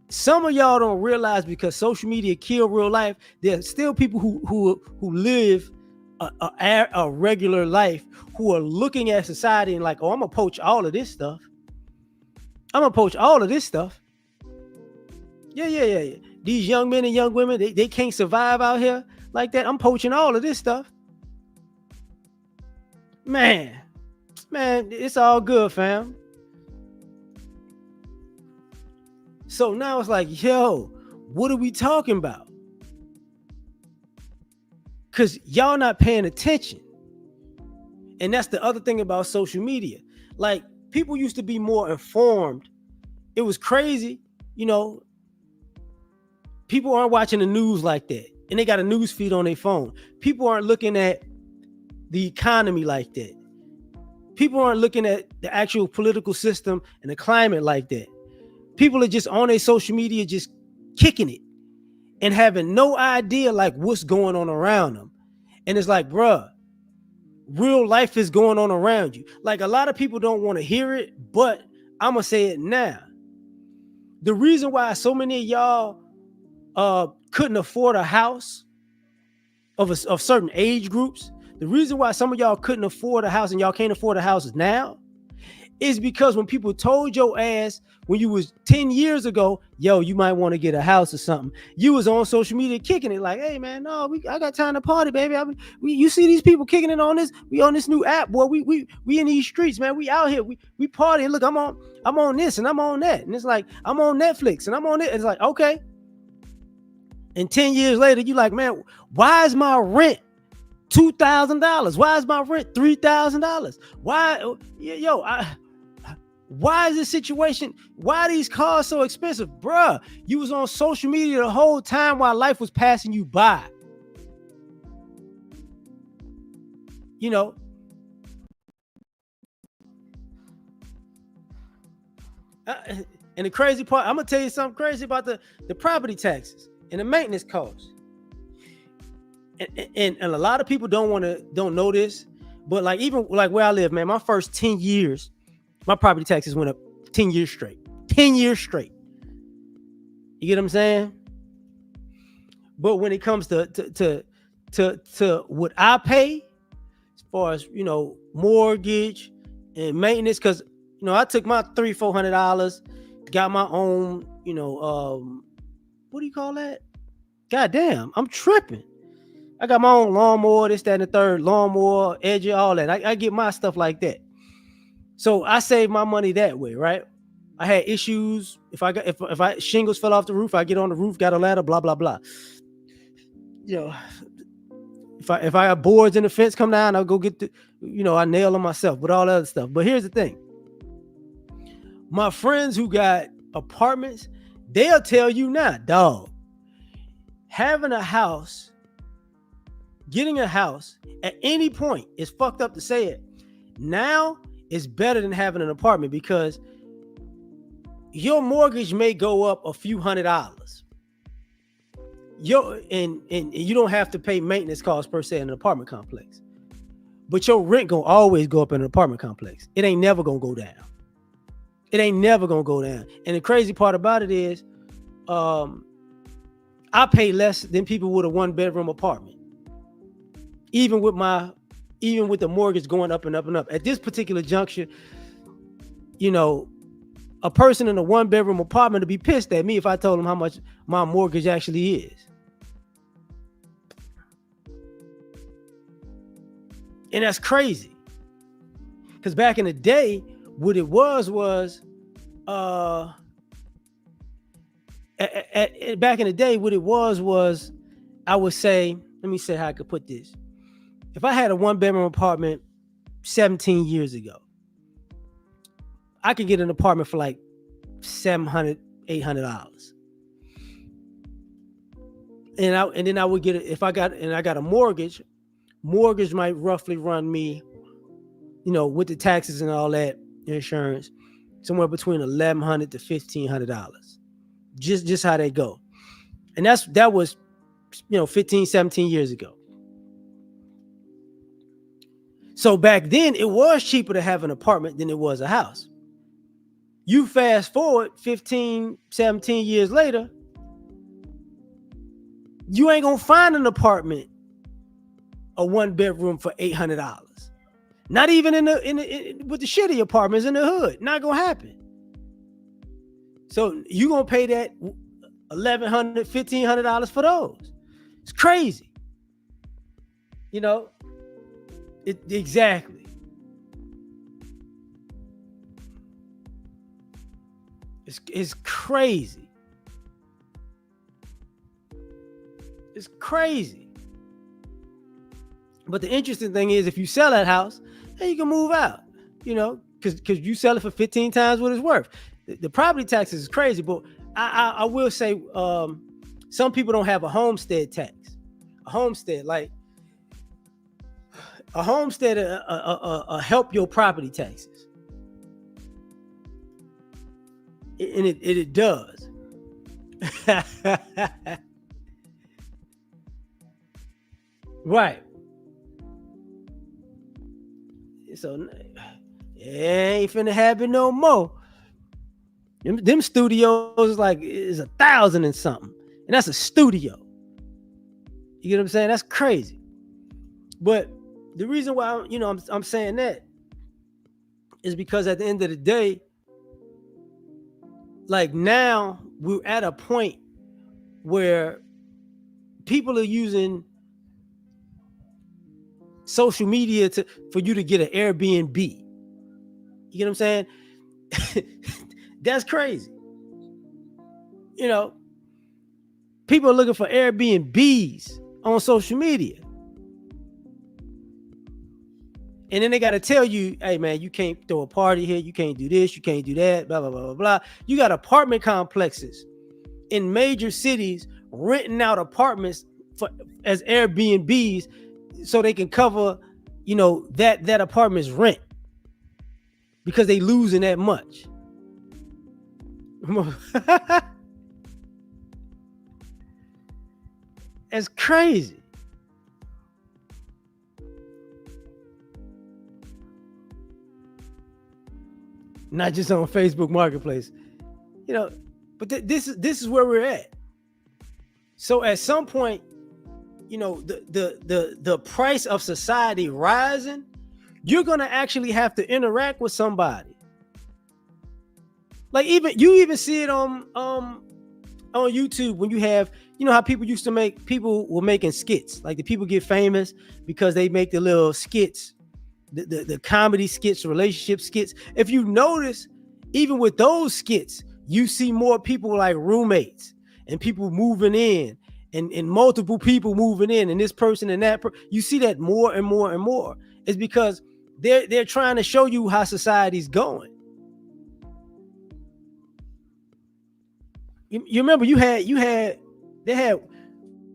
some of y'all don't realize, because social media kill real life, there's still people who live a regular life, who are looking at society and like, oh, I'm gonna poach all of this stuff. Yeah. These young men and young women, they can't survive out here like that. I'm poaching all of this stuff. Man, it's all good, fam. So now it's like, yo, what are we talking about? Because y'all not paying attention. And that's the other thing about social media. Like, people used to be more informed. It was crazy, people aren't watching the news like that. And they got a news feed on their phone. People aren't looking at the economy like that. People aren't looking at the actual political system and the climate like that. People are just on their social media, just kicking it and having no idea like what's going on around them. And it's like, bruh, real life is going on around you. Like, a lot of people don't want to hear it, but I'm going to say it now. The reason why so many of y'all couldn't afford a house of certain age groups, the reason why some of y'all couldn't afford a house and y'all can't afford a house now is because when people told your ass when you was 10 years ago, yo, you might want to get a house or something, you was on social media kicking it like, hey man, no, I got time to party, baby. You see these people kicking it on this, we on this new app, boy. We in these streets, man. We out here, we partying. Look, I'm on this and I'm on that, and it's like I'm on Netflix and I'm on it. It's like, okay. And 10 years later, you like, man, why is my rent $2,000? Why is my rent $3,000? Why is this situation? Why are these cars so expensive? Bruh, you was on social media the whole time while life was passing you by. And the crazy part, I'm going to tell you something crazy about the property taxes and the maintenance costs. And a lot of people don't know this, But like even like where I live, man, my first 10 years, my property taxes went up 10 years straight. 10 years straight. You get what I'm saying? But when it comes to what I pay as far as, you know, mortgage and maintenance, because you know, I took my $300-400, got my own, you know, what do you call that? God damn, I'm tripping. I got my own lawnmower, this, that, and the third, lawnmower, edger, all that. I get my stuff like that. So I save my money that way, right? I had issues. If I shingles fell off the roof, I get on the roof, got a ladder, blah blah blah. You know, if I got boards in the fence come down, I'll go get the, you know, I nail them myself, but all that other stuff. But here's the thing: my friends who got apartments, they'll tell you now, dog, having a house, getting a house at any point is fucked up to say it. Now it's better than having an apartment because your mortgage may go up a few $100s. And you don't have to pay maintenance costs per se in an apartment complex. But your rent gonna always go up in an apartment complex. It ain't never gonna go down. It ain't never gonna go down. And the crazy part about it is, I pay less than people with a 1-bedroom apartment. Even with the mortgage going up and up and up. At this particular juncture, you know, a person in a 1-bedroom apartment would be pissed at me if I told them how much my mortgage actually is. And that's crazy. Because back in the day, what it was back in the day, what it was, I would say, let me say how I could put this. If I had a 1-bedroom apartment 17 years ago, I could get an apartment for like $700, $800. And then I would get it if I got a mortgage might roughly run me, you know, with the taxes and all that, insurance, somewhere between $1,100 to $1,500. Just how they go. And that was, you know, 15, 17 years ago. So back then it was cheaper to have an apartment than it was a house. You fast forward 15, 17 years later, you ain't gonna find an apartment, a 1-bedroom for $800. Not even with the shitty apartments in the hood. Not gonna happen. So you gonna pay that $1,100, $1,500 for those. It's crazy. You know, exactly. It's crazy. It's crazy. But the interesting thing is, if you sell that house, then you can move out, you know, because you sell it for 15 times what it's worth. The property taxes is crazy, but I will say some people don't have a homestead tax. A homestead, like a homestead, help your property taxes, and it does. Right. So it ain't finna happen no more. Them studios like is 1,000 and something, and that's a studio. You get what I'm saying? That's crazy. But the reason why I'm saying that is because at the end of the day, like now we're at a point where people are using social media for you to get an Airbnb. You get what I'm saying? That's crazy. You know, people are looking for Airbnbs on social media. And then they got to tell you, hey, man, you can't throw a party here. You can't do this. You can't do that. Blah, blah, blah, blah, blah. You got apartment complexes in major cities renting out apartments as Airbnbs so they can cover, that apartment's rent because they losing that much. It's crazy. not just on Facebook Marketplace. You know, but this is where we're at. So at some point, you know, the price of society rising, you're gonna actually have to interact with somebody. Like you even see it on YouTube when you have, you know how people were making skits. Like the people get famous because they make the little skits, the comedy skits, relationship skits. If you notice, even with those skits, you see more people like roommates and people moving in and multiple people moving in and this person and that you see that more and more and more. It's because they're trying to show you how society's going. You remember they had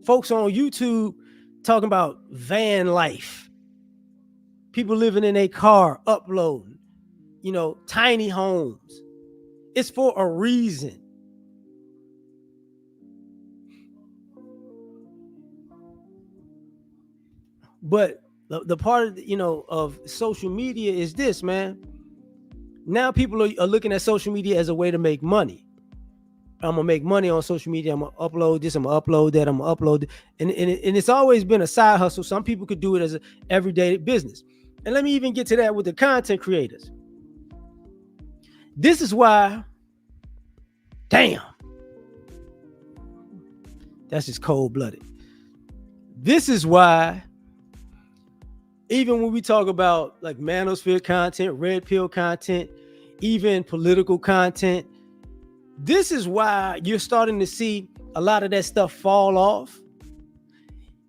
folks on YouTube talking about van life, people living in a car, uploading, you know, tiny homes. It's for a reason. But the part of, you know, of social media is this, man. Now people are looking at social media as a way to make money. I'm gonna make money on social media. I'm gonna upload this. I'm gonna upload that. I'm gonna upload, and it's always been a side hustle. Some people could do it as an everyday business. And let me even get to that with the content creators. This is why, damn, that's just cold-blooded. This is why, even when we talk about like manosphere content, red pill content, even political content, this is why you're starting to see a lot of that stuff fall off.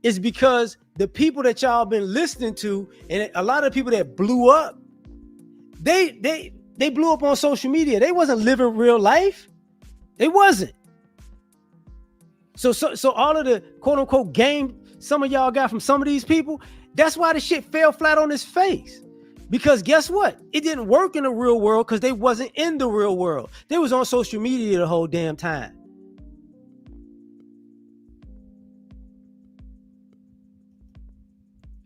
It's because the people that y'all been listening to, and a lot of people that blew up, they blew up on social media. They wasn't living real life. They wasn't. So all of the quote unquote game some of y'all got from some of these people, that's why the shit fell flat on its face. Because guess what? It didn't work in the real world because they wasn't in the real world. They was on social media the whole damn time.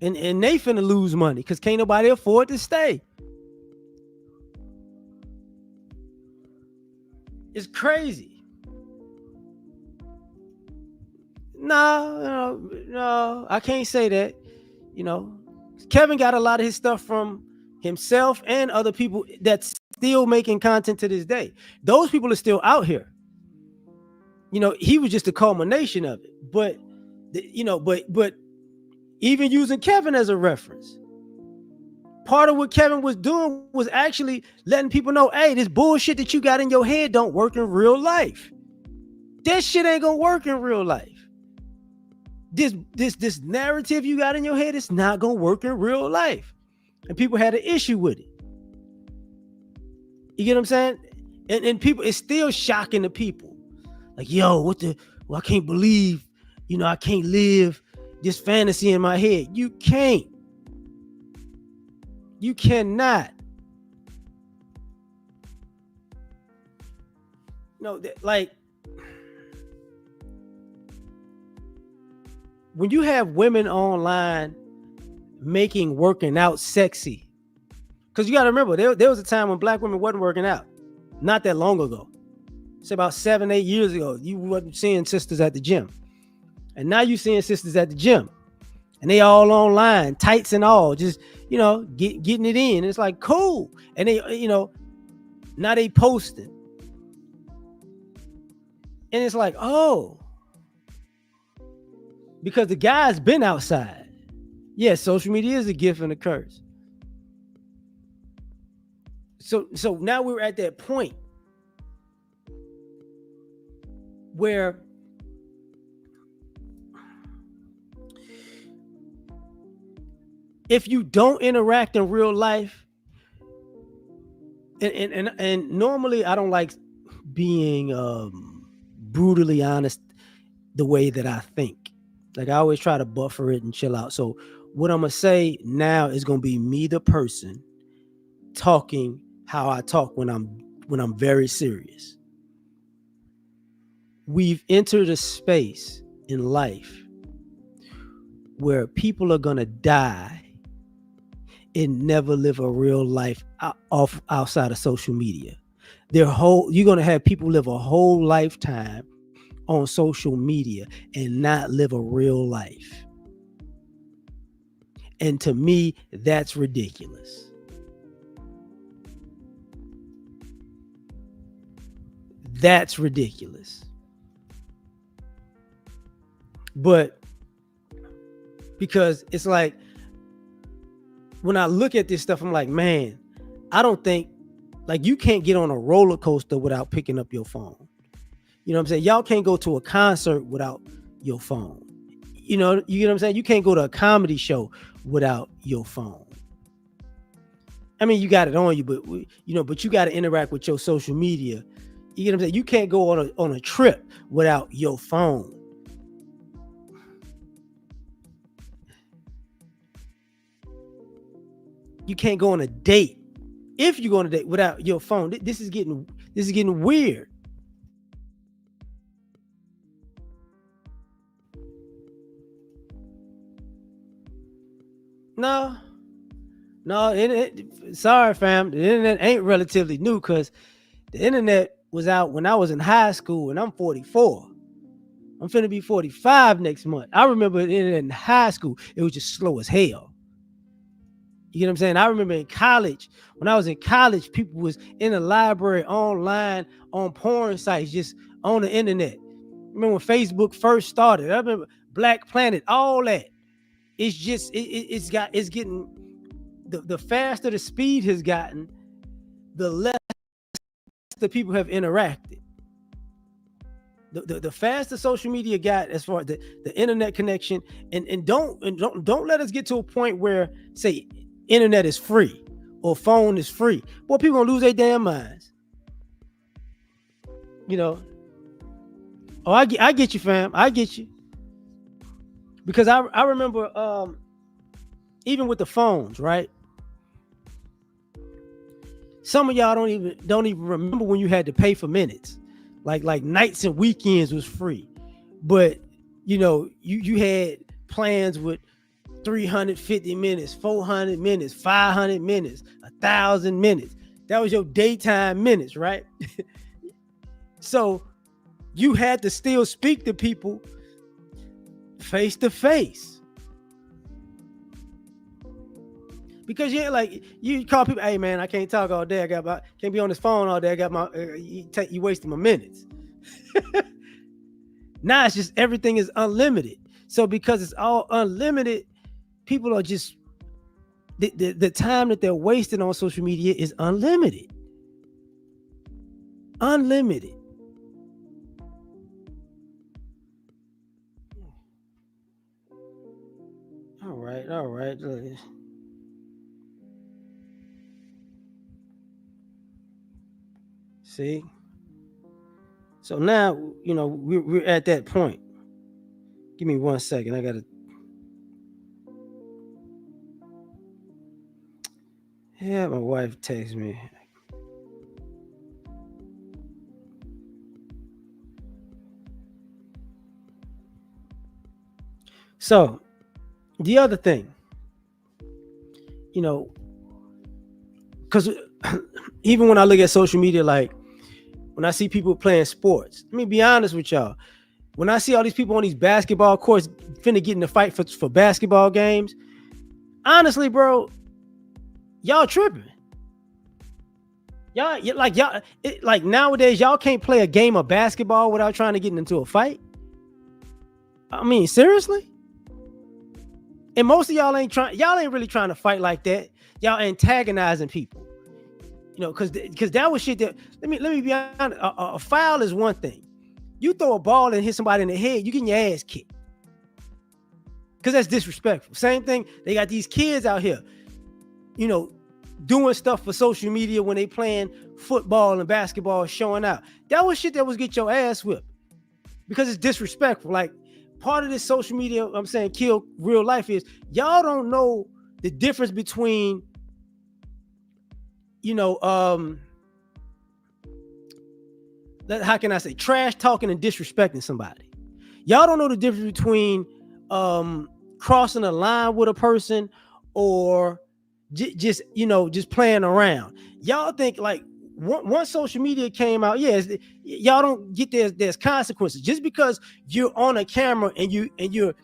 And they finna lose money because can't nobody afford to stay. It's crazy. No, I can't say that. You know, Kevin got a lot of his stuff from himself and other people that's still making content to this day. Those people are still out here. You know, he was just a culmination of it. But you know, but even using Kevin as a reference, part of what Kevin was doing was actually letting people know, hey, this bullshit that you got in your head don't work in real life. That shit ain't gonna work in real life. This narrative you got in your head is not gonna work in real life. And people had an issue with it. You get what I'm saying? And people, it's still shocking to people. Like, yo, I can't believe, you know, I can't live this fantasy in my head. You can't. You cannot. No, like, when you have women online making working out sexy, because you got to remember, there was a time when black women wasn't working out. Not that long ago. It's about 7-8 years ago. You wasn't seeing sisters at the gym. And now you seeing sisters at the gym. And they all online, tights and all, just, you know, getting it in. It's like, cool. And they, you know, now they posting. And it's like, oh, because the guy's been outside. Yeah, social media is a gift and a curse. So now we're at that point where if you don't interact in real life, and normally I don't like being brutally honest the way that I think. Like, I always try to buffer it and chill out. So what I'm gonna say now is gonna be me, the person, talking how I talk when I'm very serious. We've entered a space in life where people are gonna die and never live a real life off outside of social media. You're gonna have people live a whole lifetime on social media and not live a real life. And to me, that's ridiculous. That's ridiculous. But because it's like when I look at this stuff, I'm like, man, I don't think like you can't get on a roller coaster without picking up your phone. You know what I'm saying? Y'all can't go to a concert without your phone. You know what I'm saying? You can't go to a comedy show without your phone. I mean, you got it on you, but you got to interact with your social media. You know what I'm saying? You can't go on a trip without your phone. You can't go on a date if you go on a date without your phone. This is getting weird. No, no, sorry, fam. The internet ain't relatively new because the internet was out when I was in high school, and I'm 44. I'm finna be 45 next month. I remember the internet in high school. It was just slow as hell. You know what I'm saying? I remember in college, when I was in college, people was in the library, online, on porn sites, just on the internet. Remember when Facebook first started? I remember Black Planet, all that. It's just it's getting the faster the speed has gotten, the less the people have interacted. The faster social media got as far as the internet connection, and don't let us get to a point where say internet is free or phone is free. Boy, people gonna lose their damn minds. You know. Oh, I get you, fam. I get you. Because I remember even with the phones, right? Some of y'all don't even remember when you had to pay for minutes. Like nights and weekends was free. But you had plans with 350 minutes, 400 minutes, 500 minutes, 1,000 minutes. That was your daytime minutes, right? So you had to still speak to people face to face. Because you call people, hey man, I can't talk all day. Can't be on this phone all day. I got you wasting my minutes. Now it's just everything is unlimited. So because it's all unlimited, people are just the time that they're wasting on social media is unlimited. Unlimited. All right. See? So now, we're at that point. Give me 1 second. I gotta Yeah, my wife texts me. So the other thing, you know, because even when I look at social media, like when I see people playing sports, let me be honest with y'all. When I see all these people on these basketball courts finna get in a fight for basketball games, honestly, bro, y'all tripping. Like nowadays, y'all can't play a game of basketball without trying to get into a fight. I mean, seriously? And most of y'all ain't really trying to fight like that. Y'all antagonizing people. Because that was shit that let me be honest. A foul is one thing. You throw a ball and hit somebody in the head, you getting your ass kicked. Because that's disrespectful. Same thing, they got these kids out here, doing stuff for social media when they playing football and basketball, showing out. That was shit that was get your ass whipped. Because it's disrespectful. Like, part of this social media, I'm saying, kill real life is y'all don't know the difference between, how can I say, trash talking and disrespecting somebody. Y'all don't know the difference between crossing a line with a person or just just playing around. Y'all think like once social media came out, y'all don't get there's consequences just because you're on a camera and you're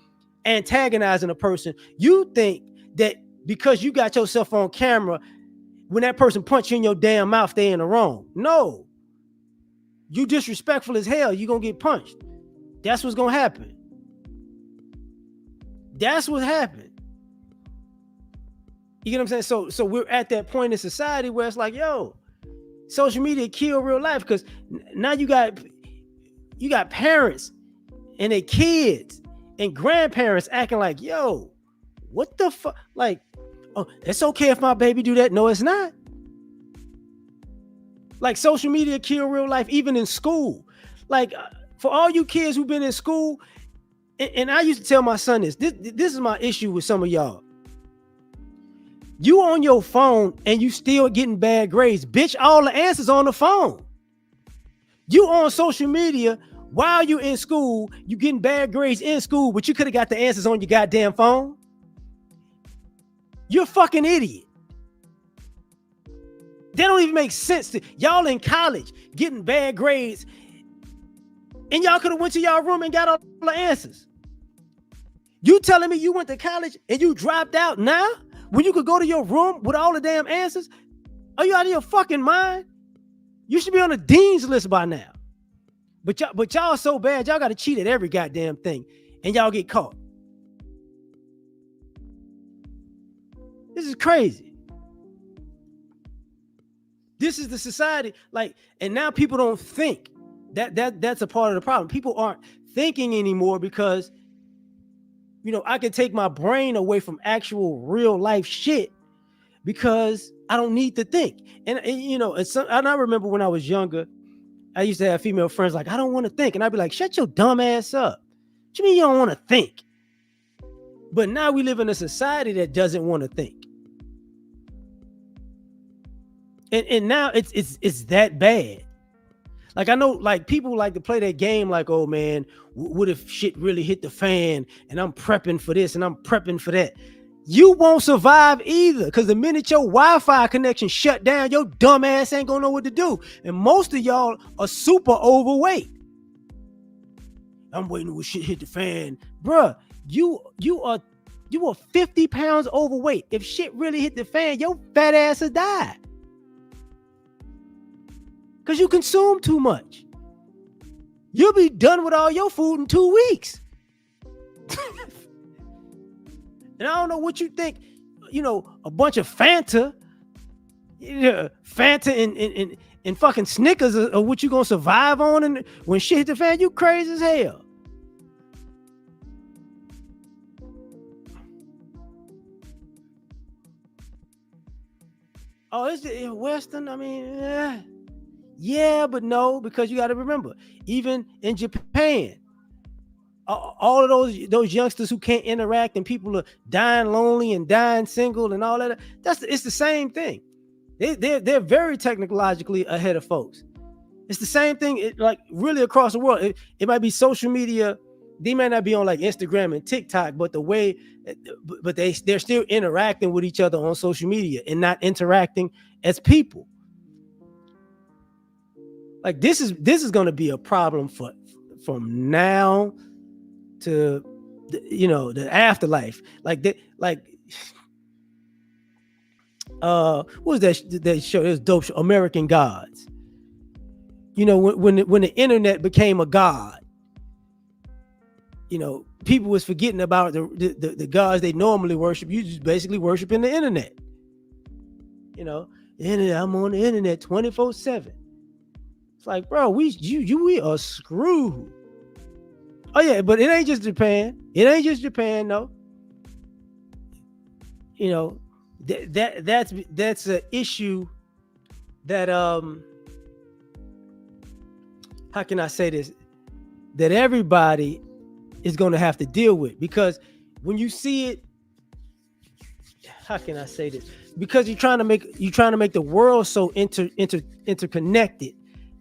antagonizing a person. You think that because you got yourself on camera, when that person punch you in your damn mouth, they in the wrong. No, you disrespectful as hell, you gonna get punched. That's what's gonna happen. That's what happened. You get what I'm saying? So we're at that point in society where it's like, yo, social media kill real life, because now you got parents and their kids and grandparents acting like, yo, what the fuck? Like, oh, it's okay if my baby do that. No, it's not. Like, social media kill real life, even in school. Like, for all you kids who've been in school, and I used to tell my son this is my issue with some of y'all. You on your phone and you still getting bad grades. Bitch, all the answers on the phone. You on social media while you in school, you getting bad grades in school, but you could have got the answers on your goddamn phone. You're a fucking idiot. That don't even make sense to y'all in college getting bad grades, and y'all could have went to y'all room and got all the answers. You telling me you went to college and you dropped out now when you could go to your room with all the damn answers? Are you out of your fucking mind? You should be on the dean's list by now. But y'all so bad, y'all got to cheat at every goddamn thing, and y'all get caught. This is crazy. This is the society, like, and now people don't think. That's a part of the problem. People aren't thinking anymore because, I can take my brain away from actual real life shit because I don't need to think. And I remember when I was younger, I used to have female friends like, I don't want to think. And I'd be like, shut your dumb ass up. What you mean you don't want to think? But now we live in a society that doesn't want to think. And now it's that bad. Like, I know, like, people like to play that game like, oh man, what if shit really hit the fan and I'm prepping for this and I'm prepping for that? You won't survive either, because the minute your Wi-Fi connection shut down, your dumb ass ain't gonna know what to do. And most of y'all are super overweight. I'm waiting till shit hit the fan. Bruh, you are 50 pounds overweight. If shit really hit the fan, your fat ass will die. Because you consume too much. You'll be done with all your food in 2 weeks. And I don't know what you think, a bunch of Fanta, and fucking Snickers are what you gonna survive on, and when shit hit the fan, you crazy as hell. Oh, it's Western, I mean, yeah, but no, because you got to remember, even in Japan, all of those youngsters who can't interact and people are dying lonely and dying single and all that, it's the same thing. They're very technologically ahead of folks. It's the same thing, like really across the world. It might be social media. They might not be on like Instagram and TikTok, but they're still interacting with each other on social media and not interacting as people. Like, this is going to be a problem from now to the afterlife. Like that, what was that show? It was dope show, American Gods. When the internet became a god, people was forgetting about the gods they normally worship. You just basically worshiping the internet. I'm on the internet 24/7. It's like, bro, we are screwed. Oh yeah, but it ain't just Japan. It ain't just Japan, no. That's an issue that how can I say this? That everybody is going to have to deal with, because when you see it, how can I say this? Because you're trying to make the world so interconnected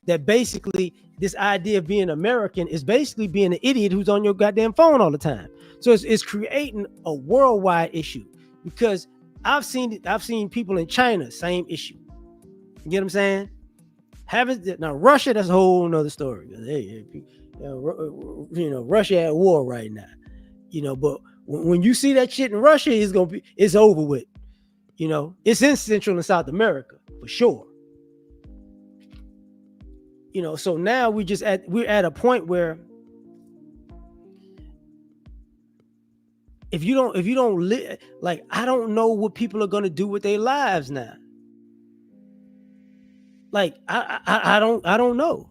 that basically this idea of being American is basically being an idiot who's on your goddamn phone all the time. So it's creating a worldwide issue, because I've seen people in China, same issue. You get what I'm saying? Now Russia, that's a whole nother story. Hey, Russia at war right now. But when you see that shit in Russia, it's over with. It's in Central and South America for sure. So now we're at a point where if you don't live, like, I don't know what people are gonna do with their lives now. Like I don't know.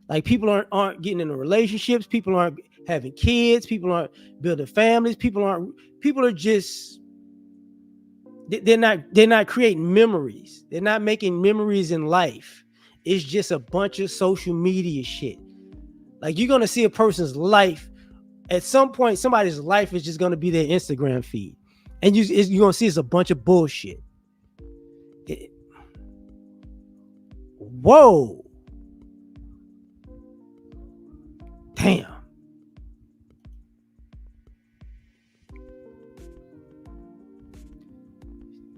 Like, people aren't getting into relationships, people aren't having kids, people aren't building families, people are just, they're not creating memories. They're not making memories in life. It's just a bunch of social media shit. Like, you're gonna see a person's life. At some point, somebody's life is just gonna be their Instagram feed, and you're gonna see it's a bunch of bullshit. Whoa. Damn.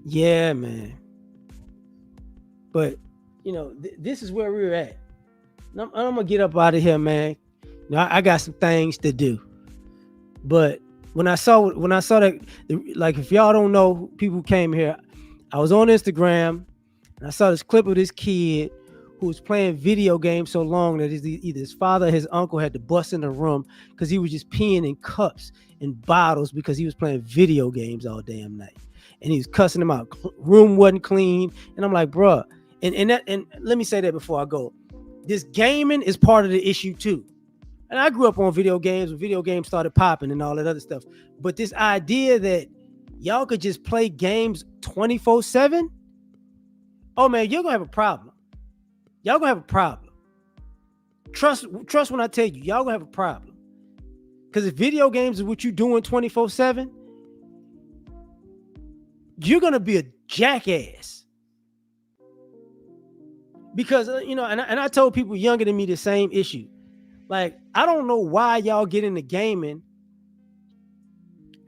Yeah, man. But this is where we're at. I'm gonna get up out of here, man. I got some things to do. But when I saw that, like, if y'all don't know, people who came here, I was on Instagram and I saw this clip of this kid who was playing video games so long that either his father or his uncle had to bust in the room because he was just peeing in cups and bottles because he was playing video games all damn night. And he was cussing them out. Room wasn't clean. And I'm like, bruh. And let me say that before I go. This gaming is part of the issue too. And I grew up on video games when video games started popping and all that other stuff. But this idea that y'all could just play games 24/7, oh man, you're gonna have a problem. Y'all gonna have a problem. Trust when I tell you, y'all gonna have a problem. Because if video games is what you doing 24/7, you're gonna be a jackass. Because and I told people younger than me the same issue. Like, I don't know why y'all get into gaming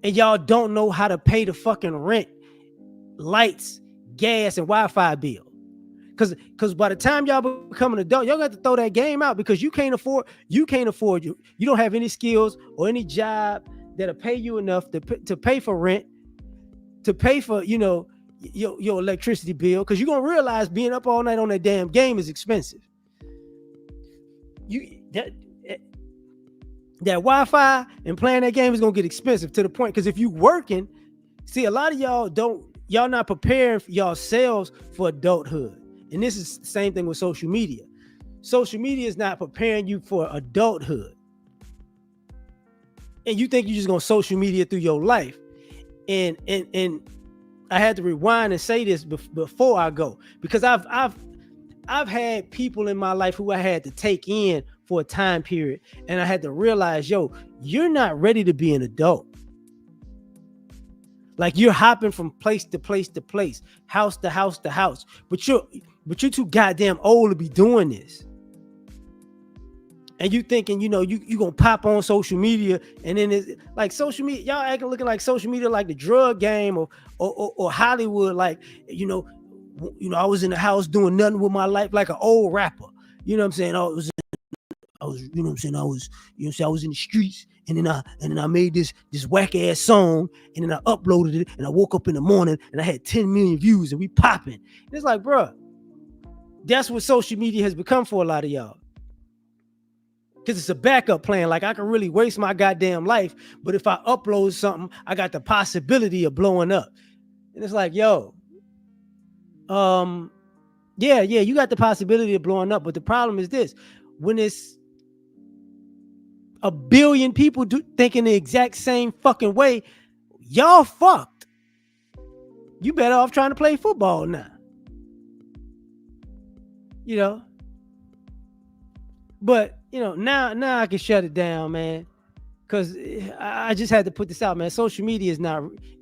and y'all don't know how to pay the fucking rent, lights, gas, and Wi-Fi bill. Because by the time y'all become an adult, y'all got to throw that game out because you can't afford you don't have any skills or any job that'll pay you enough to pay for rent, to pay for your electricity bill, because you're gonna realize being up all night on that damn game is expensive. That Wi-Fi and playing that game is gonna get expensive to the point, because if you working, see, a lot of y'all not preparing yourselves for adulthood. And this is the same thing with social media. Social media is not preparing you for adulthood. And you think you're just gonna social media through your life. And I had to rewind and say this before I go, because I've had people in my life who I had to take in for a time period, and I had to realize, you're not ready to be an adult. Like, you're hopping from place to place to place, house to house to house, but you're too goddamn old to be doing this. And you thinking, you gonna pop on social media, and then it's like social media, y'all looking like social media like the drug game or Hollywood, like, I was in the house doing nothing with my life, like an old rapper. You know what I'm saying? I was in the streets, and then I made this whack ass song, and then I uploaded it, and I woke up in the morning and I had 10 million views, and we popping. And it's like, bro, that's what social media has become for a lot of y'all. Because it's a backup plan. Like, I can really waste my goddamn life, but if I upload something, I got the possibility of blowing up. And it's like, yeah, you got the possibility of blowing up, but the problem is this: when it's a billion people thinking the exact same fucking way, y'all fucked. You better off trying to play football now. But now I can shut it down, man, because I just had to put this out, man. Social media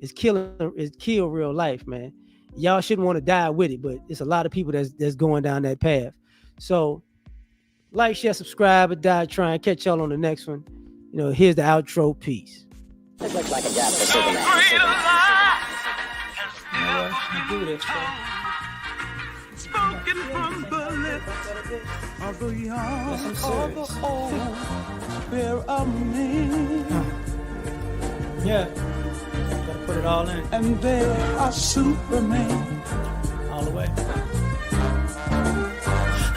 is kill real life, man. Y'all shouldn't want to die with it, but it's a lot of people that's going down that path. So, like, share, subscribe, or die trying. Catch y'all on the next one. Here's the outro. Peace. It looks like a job for Superman. do this. Spoken from the lips of the young or the old, fear of me. Yeah, gotta put it all in. And they are Superman. All the way.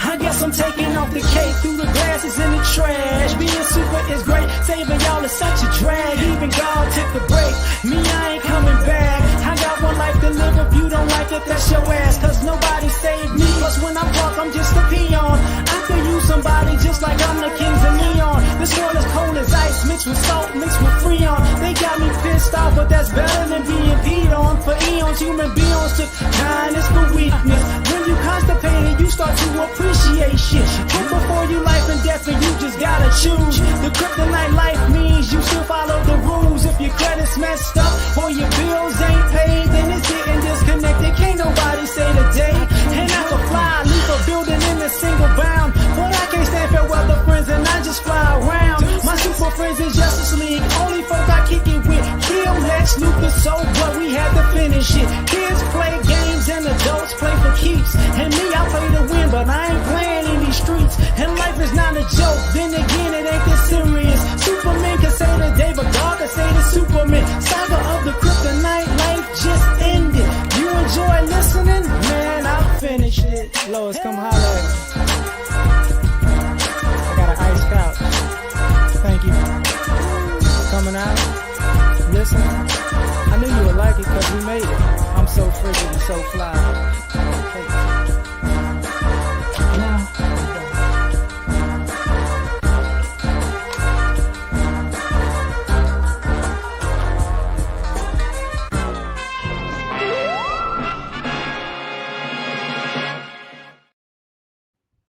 I guess I'm taking off the cake through the glasses in the trash. Being super is great, saving y'all is such a drag. Even God took a break, me I ain't coming back. I got one life to live, if you don't like it, that's your ass. Cause nobody saved me, plus when I talk I'm just a peon. I could use somebody just like I'm the kings of neon. This world is cold as ice, mixed with salt, mixed with freon. They got me pissed off, but that's better than being peed on. For eons, human beings took kindness for weakness. When you constipated, you start to appreciate shit. Put before you life and death, and you just gotta choose. The kryptonite life means you still follow the rules. If your credit's messed up or your bills ain't paid, then it's getting disconnected. Can't nobody say the day. And I can fly, leave a building in a single bound. But I can't stand fair weather friends, and I just fly around. My super friends is Justice League. Only folk I kick it with. Kill Lex Luthor, so what? We had to finish it. Kids play games and adults play for keeps. And me, I play to win, but I ain't playing in these streets. And life is not a joke, then again it ain't this serious. Superman can say the day, but God can say the Superman. Saga of the kryptonite, life just ended. You enjoy listening? Man, I'll finish it. Lois, come holler at me. I got an ice couch. Thank you for coming out, listening. I knew you would like it because we made it. I'm so frigid and so fly.